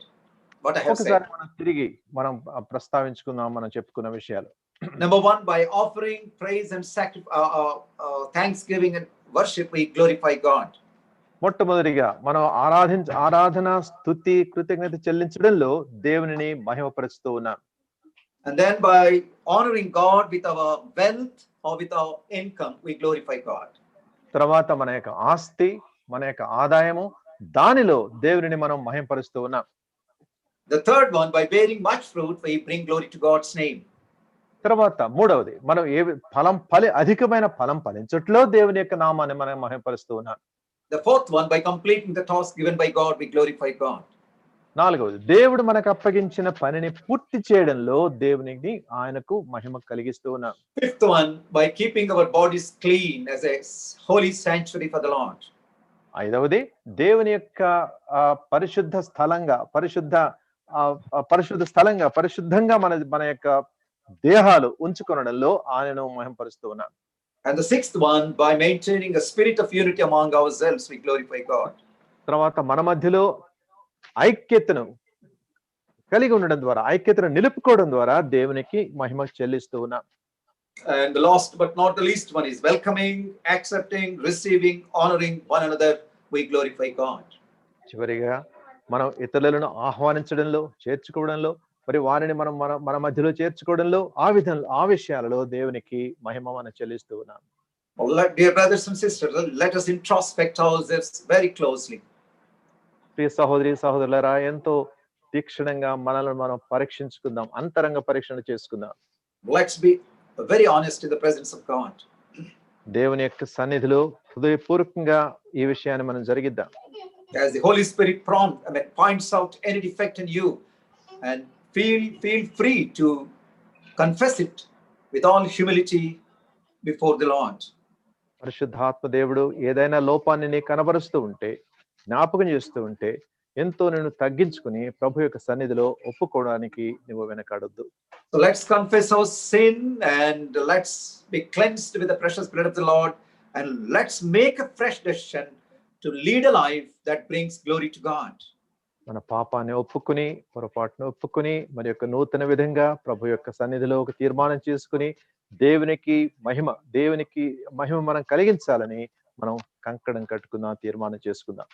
what I have said. మనం తిరిగి మనం ప్రస్తావించుకుందాం మనం చెప్పుకున్న విషయాలు. Number one, by offering praise and thanksgiving and worship, we glorify God. మొట్టమొదటిగా మనం ఆరాధన స్తుతి కృతజ్ఞత చెల్లించడంలో దేవునిని మహిమపరుస్తూ ఉన్నాం. And then by honoring God with our wealth or with our income, we glorify God. తర్వాత మన యొక్క ఆస్తి, మన యొక్క ఆదాయము, దానిలో దేవునిని మనం మహిమపరుస్తూ ఉన్నాం. The third one, by bearing much fruit, we bring glory to God's name. తర్వాత మూడవది, మనం అధికమైన ఫలం ఫలించట్లో దేవుని యొక్క నామాన్ని మనం మహిమపరుస్తూ ఉన్నాం. The fourth one, by completing the task given by God, we glorify God. నాలుగవది, దేవుడు మనకు అప్పగించిన పనిని పూర్తి చేయడంలో దేవునికి ఆయనకు మహిమ కలిగిస్తూ ఉన్నాం. Fifth one, by keeping our bodies clean as a holy sanctuary for the Lord. ఐదవది, దేవుని యొక్క పరిశుద్ధ పరిశుద్ధంగా మన యొక్క దేహాలు ఉంచుకొనడంలో ఆయనను మహిమపరుస్తూ ఉన్నాం. And the sixth one, by maintaining a spirit of unity among ourselves, we glorify God. తర్వాత మన మధ్యలో ఐక్యతను కలిగి ఉండడం ద్వారా, ఐక్యతను నిలుపుకోవడం ద్వారా దేవునికి మహిమ చెల్లిస్తూ ఉన్నాం. And the last but not the least one is welcoming, accepting, receiving, honoring one another, we glorify God. చివరిగా మనం ఇతరులను ఆహ్వానించడంలో, చేర్చుకోవడంలో, మరి వారిని మనం మన మధ్యలో చేర్చుకోవడంలో, ఆ విషయాలలో దేవునికి మహిమ మనం చెల్లిస్తూ ఉన్నాం. Dear brothers and sisters, let us introspect ourselves very closely. ప్రియ సహోదరి సహోదరులారా, ఎంతో తీక్షణంగా మనల్ని మనం పరీక్షించుకుందాం, అంతరంగ పరీక్షణ చేసుకుందాం. Let's be very honest in the presence of God. దేవుని యొక్క సన్నిధిలో హృదయపూర్వకంగా ఈ విషయాన్ని మనం జరిగిద్దాం. As the Holy Spirit points out any defect in you, and feel free to confess it with all humility before the Lord. పరిశుద్ధాత్మ దేవుడు ఏదైనా లోపాన్ని నీ కనబరుస్తూ ఉంటే, జ్ఞాపకం చేస్తూ ఉంటే, ఎంతో నేను తగ్గించుకుని ప్రభు యొక్క సన్నిధిలో ఒప్పుకోవడానికి నువ్వు వెనకాడొద్దు. So let's confess our sin and let's be cleansed with the precious blood of the Lord, and let's make a fresh decision to lead a life that brings glory to God. మన పాపాన్ని ఒప్పుకుని, పొరపాటును ఒప్పుకుని, మరి యొక్క నూతన విధంగా ప్రభు యొక్క సన్నిధిలో ఒక తీర్మానం చేసుకుని దేవునికి మహిమ మనం కలిగించాలని మనం కంకణం కట్టుకుందాం, తీర్మానం చేసుకుందాం.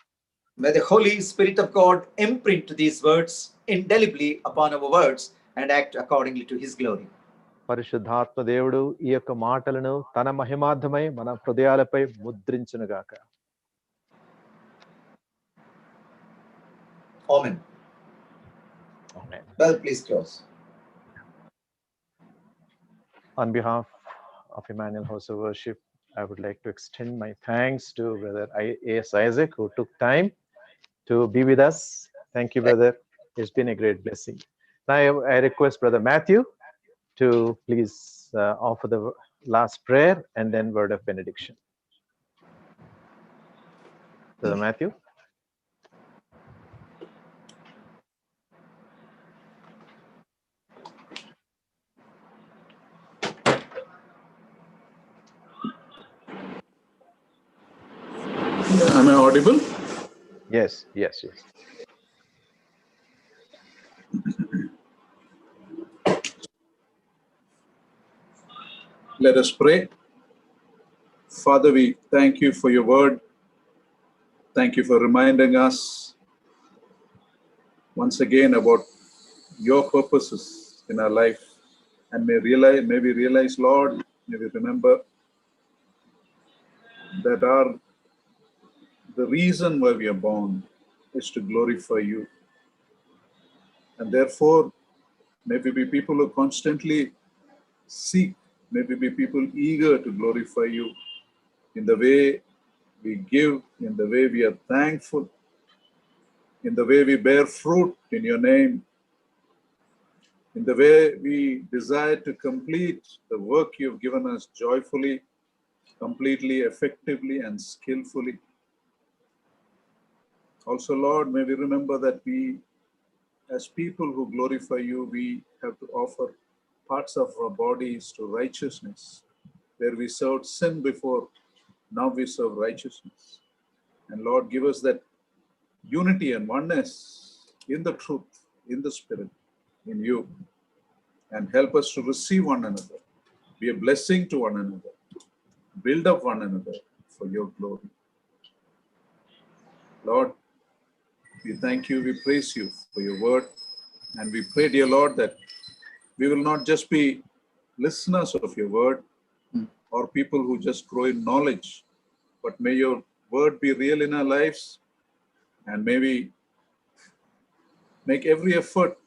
May the Holy Spirit of God imprint these words indelibly upon our words and act accordingly to His glory. పరిశుద్ధాత్మ దేవుడు ఈ యొక్క మాటలను తన మహిమార్థమై మన హృదయాలపై ముద్రించునుగాక. Amen. Amen. Well, please close. On behalf of Emmanuel House of Worship, I would like to extend my thanks to Brother A.S. Isaac, who took time to be with us. Thank you, brother. It's been a great blessing. Now I request Brother Matthew to please offer the last prayer and then word of benediction. Brother Matthew. Am I audible? Yes. Let us pray. Father, we thank you for your word. Thank you for reminding us once again about your purposes in our life. And may we realize, Lord, may we remember that the reason why we are born is to glorify you. And therefore, may we be people who constantly seek, may we be people eager to glorify you in the way we give, in the way we are thankful, in the way we bear fruit in your name, in the way we desire to complete the work you've given us joyfully, completely, effectively, and skillfully. Also, Lord, may we remember that we, as people who glorify you, we have to offer parts of our bodies to righteousness. Where we served sin before, now we serve righteousness. And Lord, give us that unity and oneness in the truth, in the Spirit, in you. And help us to receive one another, be a blessing to one another, build up one another for your glory. Lord, we thank you, we praise you for your word. And we pray, dear Lord, that we will not just be listeners of your word or people who just grow in knowledge, but may your word be real in our lives, and may we make every effort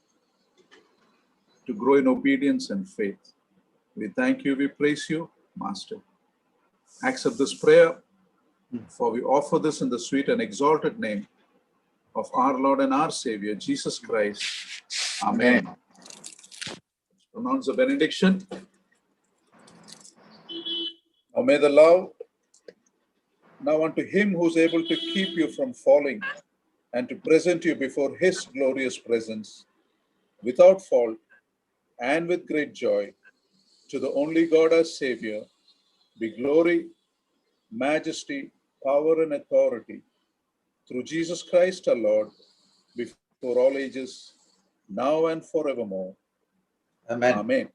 to grow in obedience and faith. We thank you, we praise you, Master. Accept this prayer, for we offer this in the sweet and exalted name of our Lord and our Savior, Jesus Christ. Amen. Let's pronounce the benediction. Now may the love now unto him who is able to keep you from falling and to present you before his glorious presence without fault and with great joy, to the only God our Savior, be glory, majesty, power, and authority through Jesus Christ our Lord, before all ages, now and forevermore. Amen. Amen.